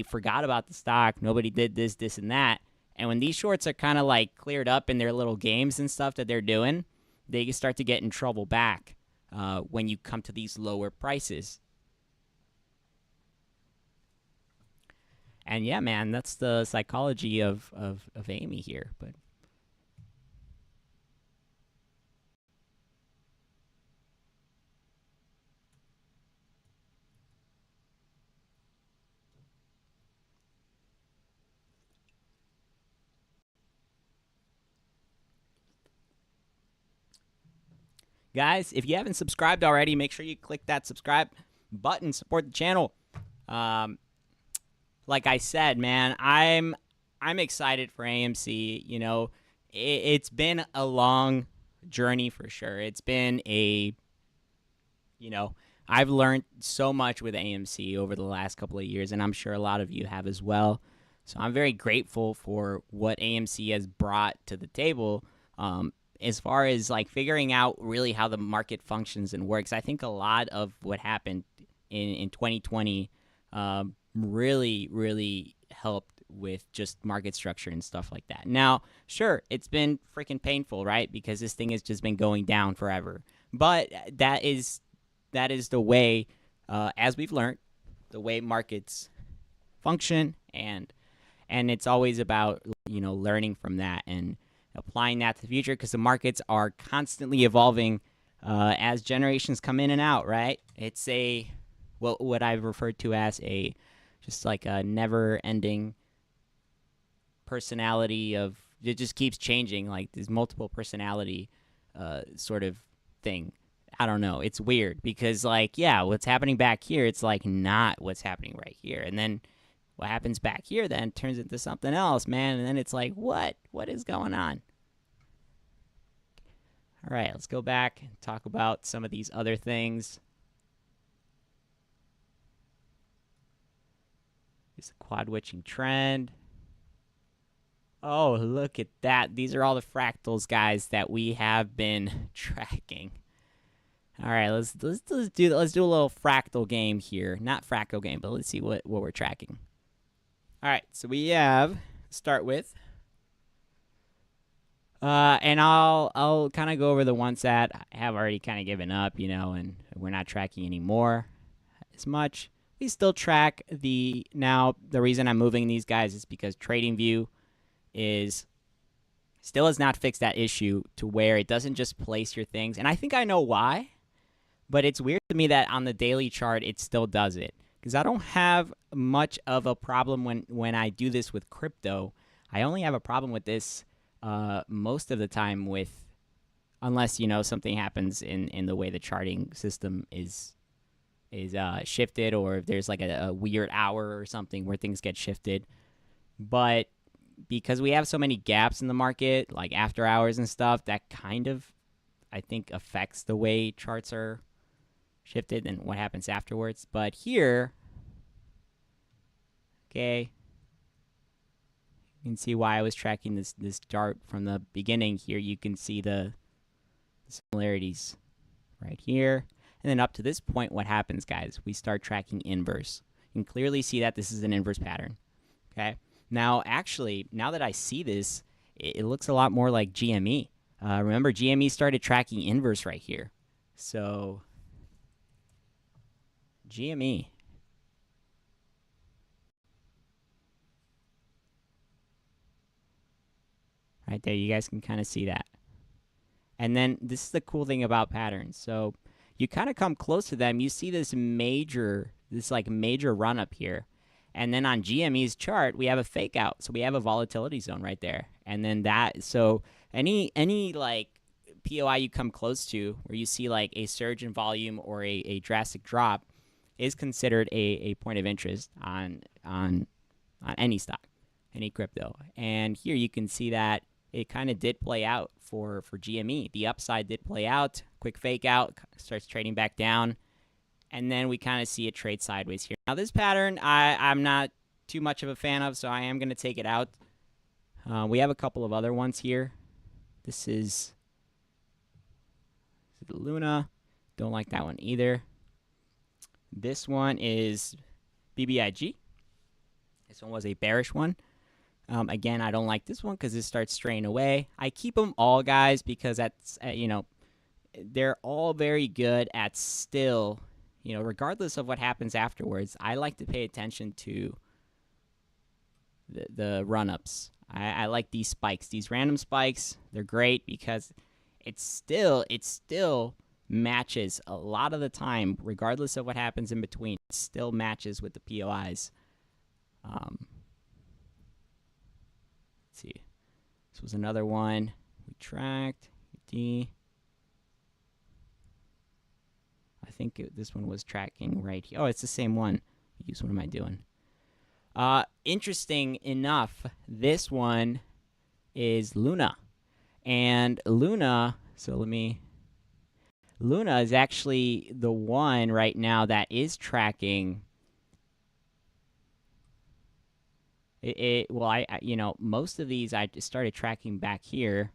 forgot about the stock. Nobody did this, and that. And when these shorts are kind of like cleared up in their little games and stuff that they're doing, they start to get in trouble back when you come to these lower prices. And yeah, man, that's the psychology of Amy here. But guys, if you haven't subscribed already, make sure you click that subscribe button, support the channel. Like I said, man, I'm excited for AMC. It's been a long journey for sure. It's been I've learned so much with AMC over the last couple of years, and I'm sure a lot of you have as well. So I'm very grateful for what AMC has brought to the table. As far as like figuring out really how the market functions and works, I think a lot of what happened in 2020 really helped with just market structure and stuff like that. Now, sure, it's been freaking painful, right? Because this thing has just been going down forever. But that is the way, as we've learned, the way markets function, and it's always about learning from that and applying that to the future, because the markets are constantly evolving as generations come in and out, right? It's what I've referred to as just like a never-ending personality of, it just keeps changing, like this multiple personality sort of thing. I don't know. It's weird because, like, yeah, what's happening back here, it's like not what's happening right here. And then what happens back here then turns into something else, man. And then it's like, what is going on? All right, let's go back and talk about some of these other things. It's a quad witching trend. Oh, look at that. These are all the fractals, guys, that we have been tracking. All right, let's do a little fractal game here. Not fractal game, but let's see what we're tracking. All right, so we have start with, and I'll kind of go over the ones that I have already kind of given up, and we're not tracking anymore as much. We still track now. The reason I'm moving these guys is because TradingView still has not fixed that issue to where it doesn't just place your things, and I think I know why. But it's weird to me that on the daily chart, it still does it. Because I don't have much of a problem when I do this with crypto. I only have a problem with this most of the time unless, something happens in the way the charting system is shifted, or if there's like a weird hour or something where things get shifted. But because we have so many gaps in the market, like after hours and stuff, that kind of, I think, affects the way charts are shifted and what happens afterwards. But here, okay, You can see why I was tracking this chart from the beginning here. You can see the similarities right here. And then up to this point, what happens, guys? We start tracking inverse. You can clearly see that this is an inverse pattern. Okay. Now, actually, now that I see this, it looks a lot more like GME. Remember, GME started tracking inverse right here. So, GME. Right there, you guys can kind of see that. And then this is the cool thing about patterns. So, you kind of come close to them. You see this major run up here. And then on GME's chart, we have a fake out. So we have a volatility zone right there. And then so any like POI you come close to where you see like a surge in volume or a drastic drop is considered a point of interest on any stock, any crypto. And here you can see that it kind of did play out for GME. The upside did play out, quick fake out, starts trading back down. And then we kind of see it trade sideways here. Now this pattern, I'm not too much of a fan of, so I am going to take it out. We have a couple of other ones here. This is Luna. Don't like that one either. This one is BBIG. This one was a bearish one. Again, I don't like this one because it starts straying away. I keep them all, guys, because that's, they're all very good at still, regardless of what happens afterwards. I like to pay attention to the run-ups. I like these spikes, these random spikes. They're great because it still matches a lot of the time, regardless of what happens in between. It still matches with the POIs. Let's see. This was another one we tracked. I think this one was tracking right here. Oh, it's the same one. What am I doing? Interesting enough, this one is Luna. And Luna, Luna is actually the one right now that is tracking most of these I just started tracking back here.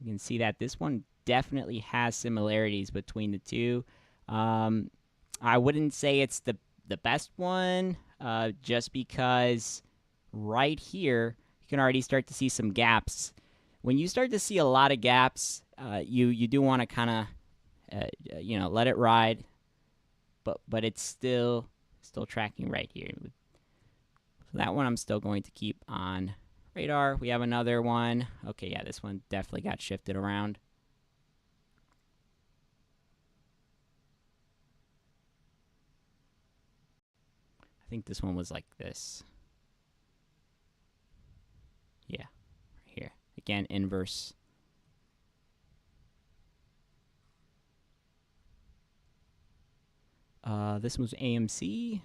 You can see that this one definitely has similarities between the two. I wouldn't say it's the best one, just because right here you can already start to see some gaps. When you start to see a lot of gaps, you do want to kind of let it ride, but it's still tracking right here. So that one I'm still going to keep on radar. We have another one. Okay, yeah, this one definitely got shifted around. I think this one was like this. Yeah, right here. Again, inverse. This was AMC.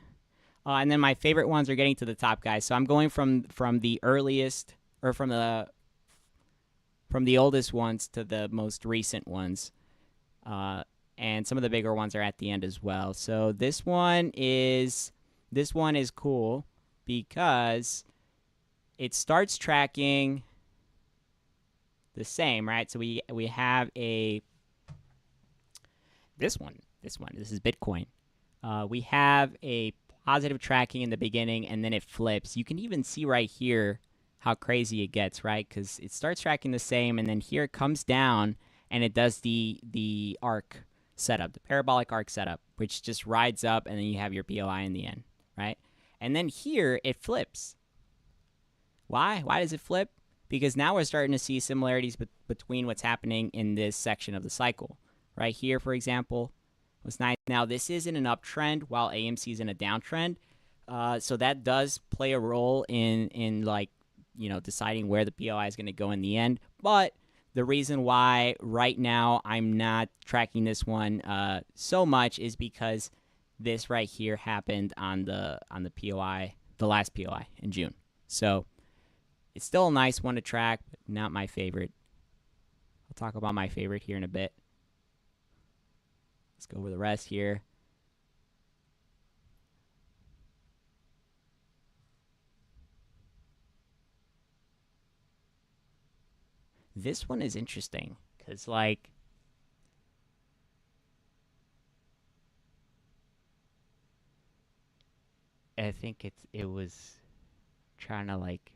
And then my favorite ones are getting to the top, guys. So I'm going from the earliest, or from the oldest ones to the most recent ones. And some of the bigger ones are at the end as well. So this one is cool because it starts tracking the same, right? So we have this is Bitcoin. We have a positive tracking in the beginning, and then it flips. You can even see right here how crazy it gets, right? Because it starts tracking the same, and then here it comes down, and it does the arc setup, the parabolic arc setup, which just rides up, and then you have your POI in the end, right? And then here it flips. Why? Why does it flip? Because now we're starting to see similarities between what's happening in this section of the cycle. Right here, for example, was nice. Now, this is in an uptrend while AMC is in a downtrend. So that does play a role in like, deciding where the POI is going to go in the end. But the reason why right now I'm not tracking this one so much is because this right here happened on the POI, the last POI in June. So it's still a nice one to track, but not my favorite. I'll talk about my favorite here in a bit. Let's go over the rest here. This one is interesting because, like, I think it was trying to like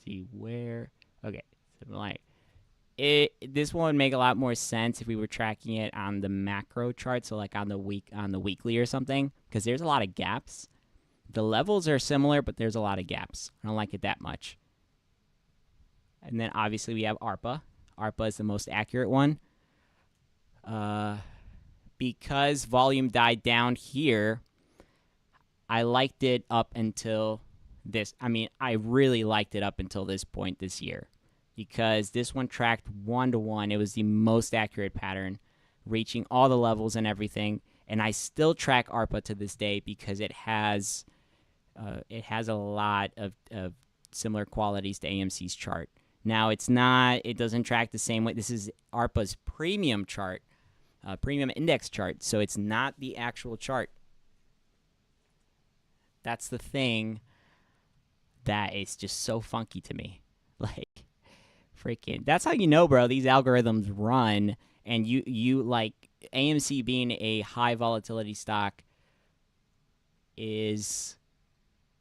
see where. Okay, so like this one would make a lot more sense if we were tracking it on the macro chart, so like on the weekly or something, because there's a lot of gaps. The levels are similar, but there's a lot of gaps. I don't like it that much. And then obviously we have ARPA. ARPA is the most accurate one. Because volume died down here, I liked it up until this. I mean, I really liked it up until this point this year, because this one tracked 1-to-1. It was the most accurate pattern, reaching all the levels and everything. And I still track ARPA to this day because it has a lot of similar qualities to AMC's chart. Now, it doesn't track the same way. This is ARPA's premium chart, premium index chart, so it's not the actual chart. That's the thing that is just so funky to me. Like, freaking, that's how you know, bro, these algorithms run, and you like, AMC being a high volatility stock is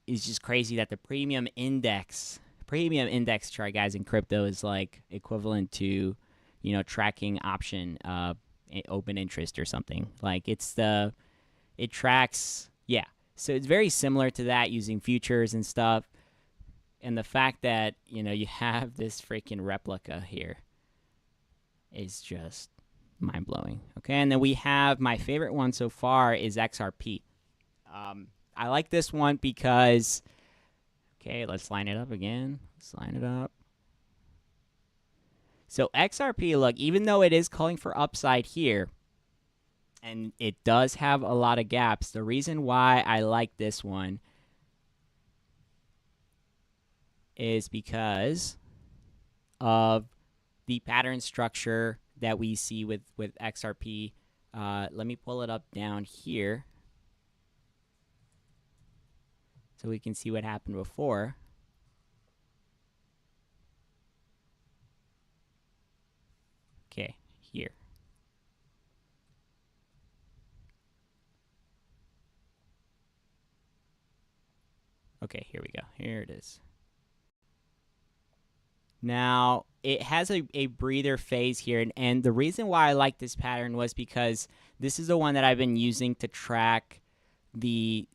just crazy that the premium index chart, guys, in crypto is like equivalent to, tracking option open interest or something. Like, it tracks, yeah. So it's very similar to that using futures and stuff. And the fact that, you have this freaking replica here is just mind-blowing. Okay, and then we have my favorite one so far is XRP. I like this one because, okay, let's line it up again. Let's line it up. So XRP, look, even though it is calling for upside here, and it does have a lot of gaps, the reason why I like this one is because of the pattern structure that we see with XRP. Let me pull it up down here so we can see what happened before. Okay, here. Okay, here we go. Here it is. Now, it has a breather phase here, and the reason why I like this pattern was because this is the one that I've been using to track these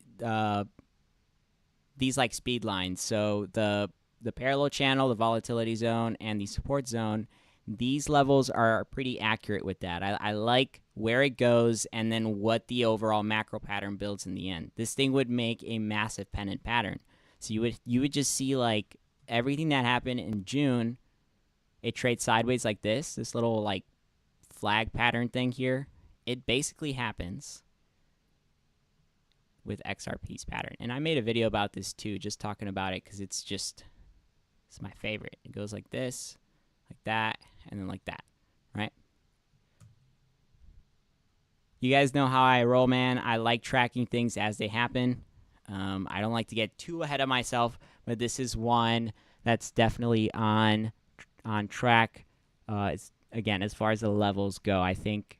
like speed lines. So the parallel channel, the volatility zone, and the support zone, these levels are pretty accurate with that. I like where it goes and then what the overall macro pattern builds in the end. This thing would make a massive pennant pattern. So you would just see like everything that happened in June, it trades sideways like this little like flag pattern thing here. It basically happens with XRP's pattern. And I made a video about this too, just talking about it because it's my favorite. It goes like this, like that, and then like that, right? You guys know how I roll, man. I like tracking things as they happen. I don't like to get too ahead of myself, but this is one that's definitely on track. It's, again, as far as the levels go, I think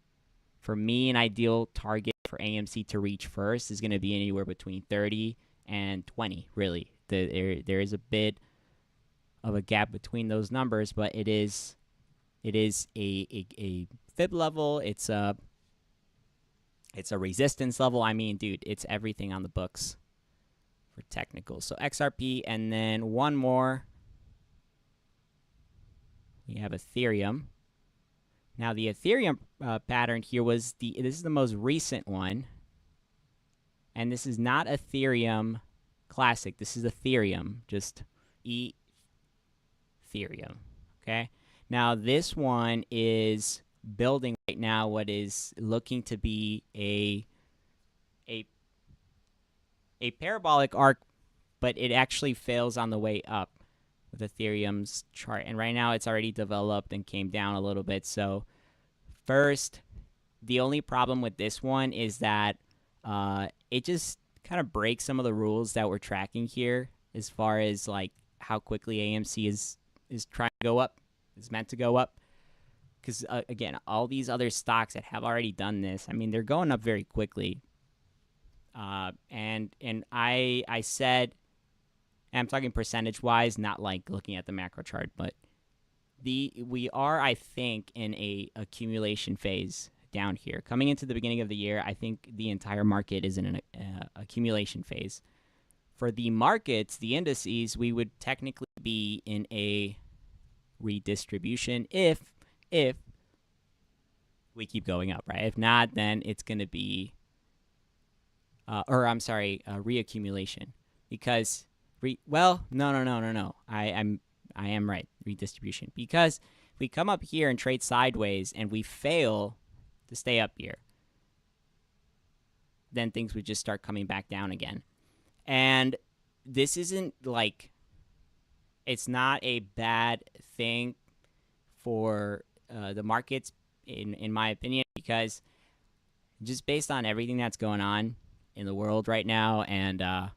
for me, an ideal target for AMC to reach first is going to be anywhere between 30 and 20, really. There is a bit of a gap between those numbers, but it is a fib level. It's a resistance level. I mean, dude, it's everything on the books for technical. So XRP, and then one more. We have Ethereum. Now the Ethereum pattern here was this is the most recent one, and this is not Ethereum Classic. This is Ethereum, just Ethereum. Okay. Now this one is building right now what is looking to be a parabolic arc, but it actually fails on the way up with Ethereum's chart. And right now it's already developed and came down a little bit. So first, the only problem with this one is that it just kind of breaks some of the rules that we're tracking here as far as like how quickly AMC is trying to go up. is meant to go up. Because, again, all these other stocks that have already done this, I mean, they're going up very quickly. And I said, and I'm talking percentage-wise, not like looking at the macro chart, but we are, I think, in a accumulation phase down here. Coming into the beginning of the year, I think the entire market is in an accumulation phase. For the markets, the indices, we would technically be in a redistribution if we keep going up, right? If not, then it's going to be, reaccumulation. Because, no. I am right, redistribution. Because if we come up here and trade sideways and we fail to stay up here, then things would just start coming back down again. And this isn't like, it's not a bad thing for the markets, in my opinion, because just based on everything that's going on in the world right now, and I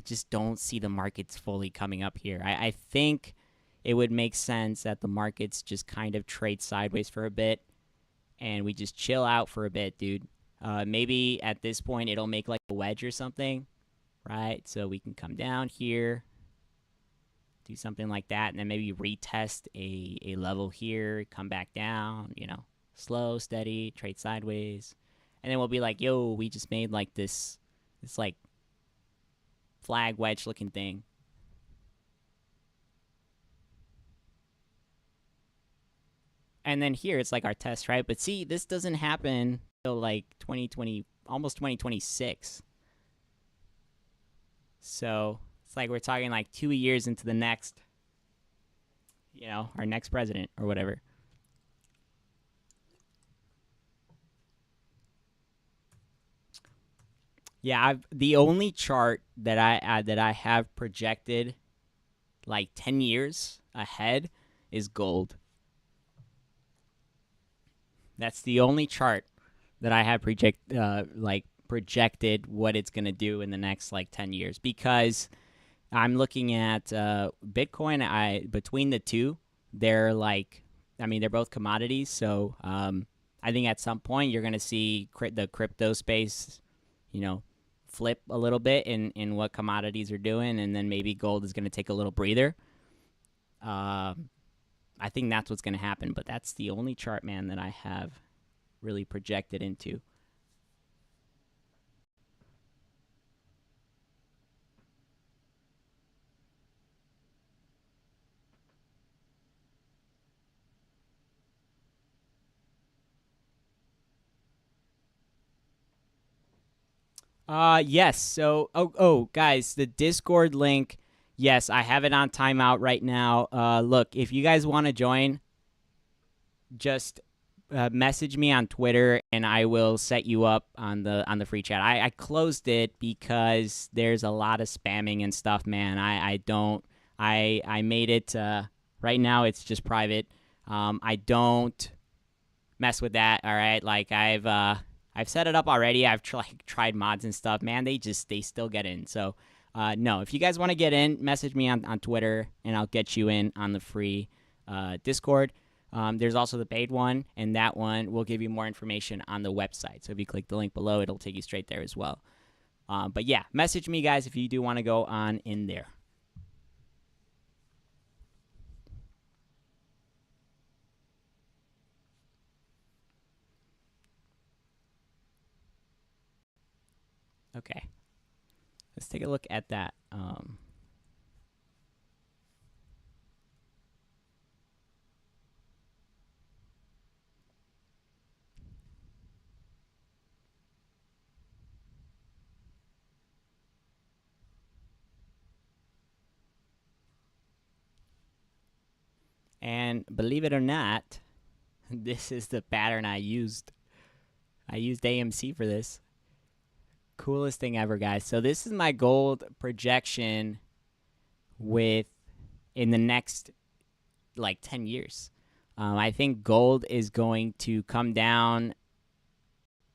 just don't see the markets fully coming up here. I think it would make sense that the markets just kind of trade sideways for a bit, and we just chill out for a bit, dude. Maybe at this point it'll make like a wedge or something, right? So we can come down here, do something like that, and then maybe retest a level here, come back down, slow, steady, trade sideways. And then we'll be like, yo, we just made like this like flag wedge looking thing. And then here it's like our test, right? But see, this doesn't happen till like 2020, almost 2026. So it's like we're talking like 2 years into the next, our next president or whatever. Yeah, the only chart that I have projected like 10 years ahead is gold. That's the only chart that I have projected what it's gonna do in the next like 10 years, because I'm looking at Bitcoin. Between the two, they're they're both commodities. So I think at some point you're gonna see the crypto space, flip a little bit in what commodities are doing, and then maybe gold is gonna take a little breather. I think that's what's gonna happen, but that's the only chart, man, that I have really projected into. Yes. So, guys, the Discord link. Yes, I have it on timeout right now. Look, if you guys want to join, just message me on Twitter, and I will set you up on the free chat. I closed it because there's a lot of spamming and stuff, man. I made it. Right now, it's just private. I don't mess with that. All right, like I've set it up already. I've tried mods and stuff. Man, they still get in. So, no, if you guys want to get in, message me on Twitter, and I'll get you in on the free Discord. There's also the paid one, and that one will give you more information on the website. So if you click the link below, it'll take you straight there as well. But yeah, message me, guys, if you do want to go on in there. Okay, let's take a look at that. And believe it or not, this is the pattern I used. I used AMC for this. Coolest thing ever, guys. So this is my gold projection in the next like 10 years. I think gold is going to come down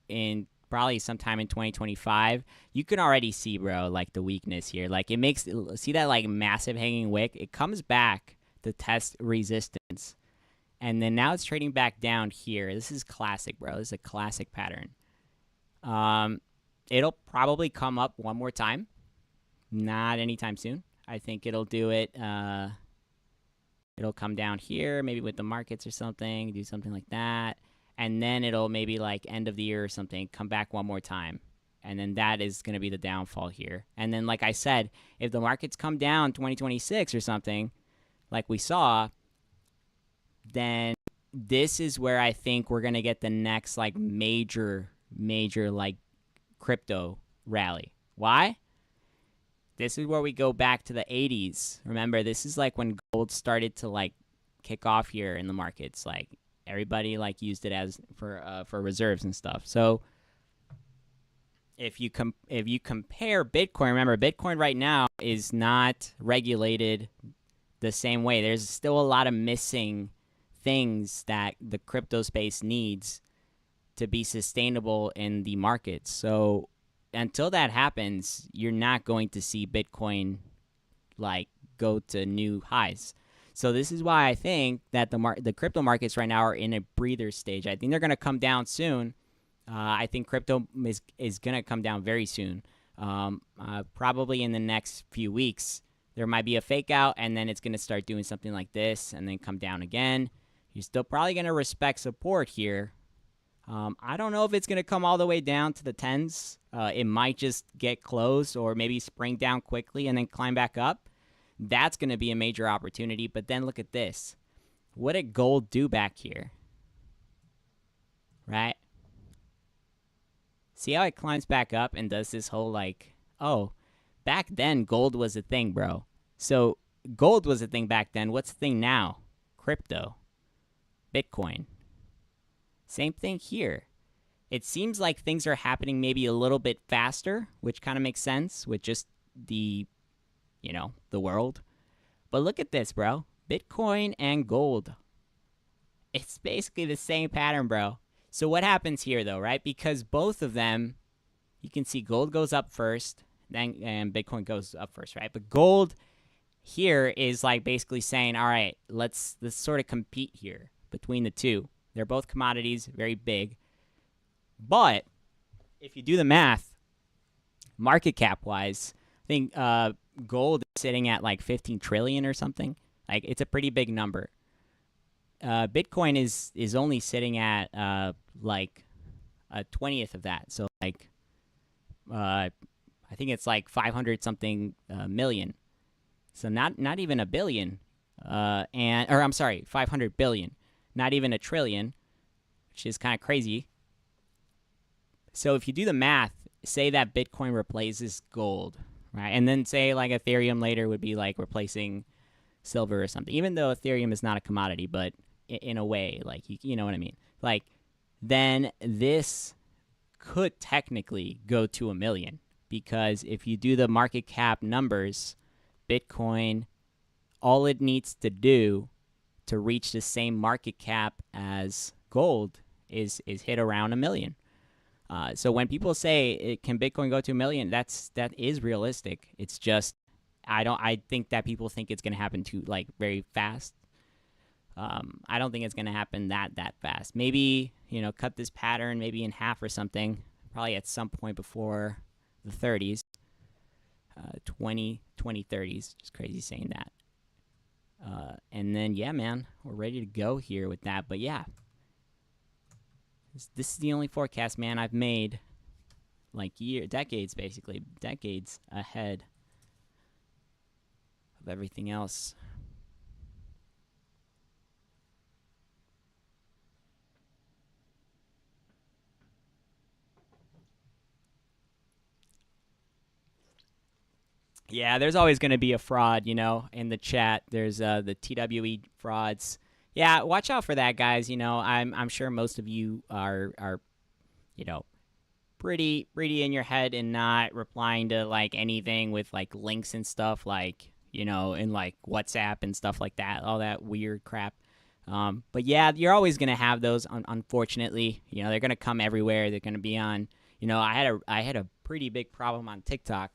in probably sometime in 2025. You can already see, bro, like the weakness here. Like it makes, see that like massive hanging wick? It comes back to test resistance. And then now it's trading back down here. This is classic, bro. This is a classic pattern. It'll probably come up one more time. Not anytime soon. I think it'll do it. It'll come down here, maybe with the markets or something, do something like that. And then it'll maybe like end of the year or something, come back one more time. And then that is going to be the downfall here. And then, like I said, if the markets come down 2026 or something, like we saw, then this is where I think we're going to get the next like major like crypto rally. Why? This is where we go back to the 80s. Remember, this is like when gold started to like kick off here in the markets. Like everybody like used it as for reserves and stuff. So if you compare Bitcoin, remember Bitcoin right now is not regulated the same way. There's still a lot of missing things that the crypto space needs to be sustainable in the markets. So until that happens, you're not going to see Bitcoin like go to new highs. So this is why I think that the crypto markets right now are in a breather stage. I think they're going to come down soon. I think crypto is going to come down very soon. Probably in the next few weeks. There might be a fake out, and then it's going to start doing something like this and then come down again. You're still probably going to respect support here. I don't know if it's going to come all the way down to the 10s. It might just get close or maybe spring down quickly and then climb back up. That's going to be a major opportunity. But then look at this. What did gold do back here? Right? See how it climbs back up and does this whole like, oh, back then gold was a thing, bro. So gold was a thing back then. What's the thing now? Crypto. Bitcoin. Same thing here. It seems like things are happening maybe a little bit faster, which kind of makes sense with just the, the world. But look at this, bro. Bitcoin and gold. It's basically the same pattern, bro. So what happens here, though, right? Because both of them, you can see gold goes up first, and Bitcoin goes up first, right? But gold here is like basically saying, all right, let's sort of compete here between the two. They're both commodities, very big. But if you do the math, market cap-wise, I think gold is sitting at like 15 trillion or something. Like it's a pretty big number. Bitcoin is only sitting at like a 20th of that. So like I think it's like 500 something million. So not even a billion. I'm sorry, 500 billion. Not even a trillion, which is kind of crazy. So if you do the math, say that Bitcoin replaces gold, right? And then say like Ethereum later would be like replacing silver or something, even though Ethereum is not a commodity, but in a way, like, you know what I mean? Like, then this could technically go to 1 million, because if you do the market cap numbers, Bitcoin, all it needs to do to reach the same market cap as gold is hit around 1 million. So when people say, can Bitcoin go to 1 million, that is realistic. It's just, I think that people think it's going to happen too, like, very fast. I don't think it's going to happen that fast. Maybe, cut this pattern maybe in half or something, probably at some point before the 30s, 2030s. Just crazy saying that. And then, yeah, man, we're ready to go here with that. But yeah, this is the only forecast, man, I've made like decades ahead of everything else. Yeah, there's always going to be a fraud, in the chat. There's the TWE frauds. Yeah, watch out for that, guys. I'm sure most of you are pretty in your head and not replying to like anything with like links and stuff, like, in like WhatsApp and stuff like that, all that weird crap. But yeah, you're always going to have those, unfortunately. They're going to come everywhere. They're going to be on, I had a pretty big problem on TikTok.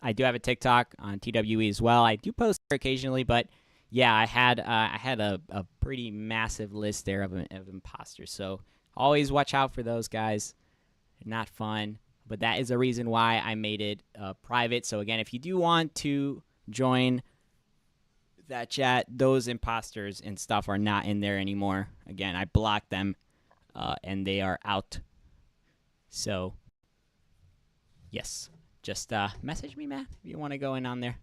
I do have a TikTok on TWE as well. I do post there occasionally, but yeah, I had a pretty massive list there of imposters. So always watch out for those guys. Not fun, but that is the reason why I made it private. So again, if you do want to join that chat, those imposters and stuff are not in there anymore. Again, I blocked them, and they are out. So yes, just message me, man, if you want to go in on there.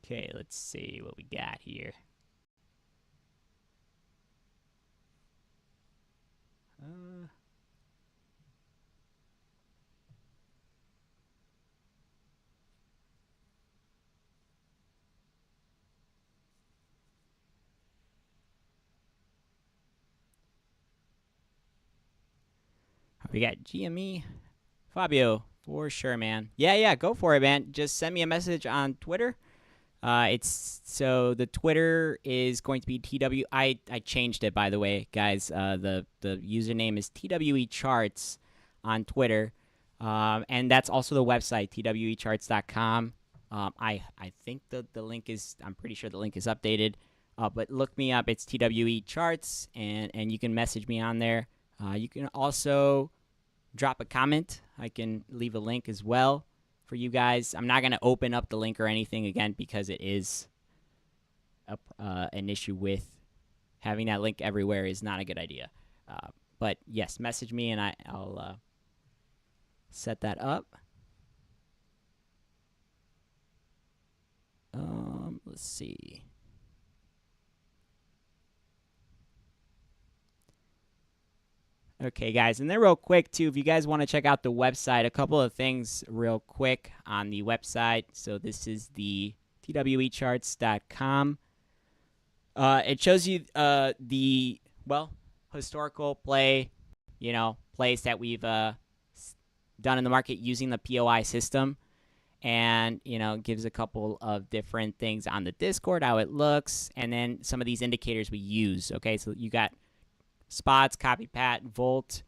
Okay, let's see what we got here. We got GME. Fabio, for sure, man. Yeah, go for it, man. Just send me a message on Twitter. So the Twitter is going to be TW. I changed it, by the way, guys. The username is TWE Charts on Twitter, and that's also the website twecharts.com. I think the link is. I'm pretty sure the link is updated. But look me up. It's TWE Charts, and you can message me on there. You can also drop a comment. I can leave a link as well for you guys. I'm not going to open up the link or anything again because it is an issue with having that link everywhere is not a good idea. But yes, message me and I'll set that up. Let's see. Okay, guys, and then real quick, too, if you guys want to check out the website, a couple of things real quick on the website. So this is the twecharts.com. It shows you the, historical plays that we've done in the market using the POI system. And, gives a couple of different things on the Discord, how it looks, and then some of these indicators we use. Okay, so you got spots, copy pat, volt,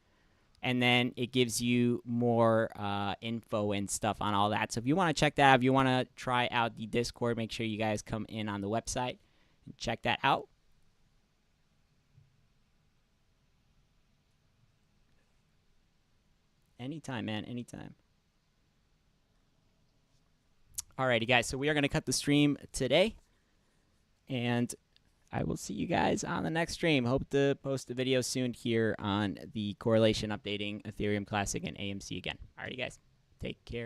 and then it gives you more info and stuff on all that. So if you want to check that out, if you want to try out the Discord, make sure you guys come in on the website and check that out. Anytime, man, anytime. Alrighty, guys, so we are going to cut the stream today, and I will see you guys on the next stream. Hope to post a video soon here on the correlation updating Ethereum Classic and AMC again. Alrighty, guys. Take care.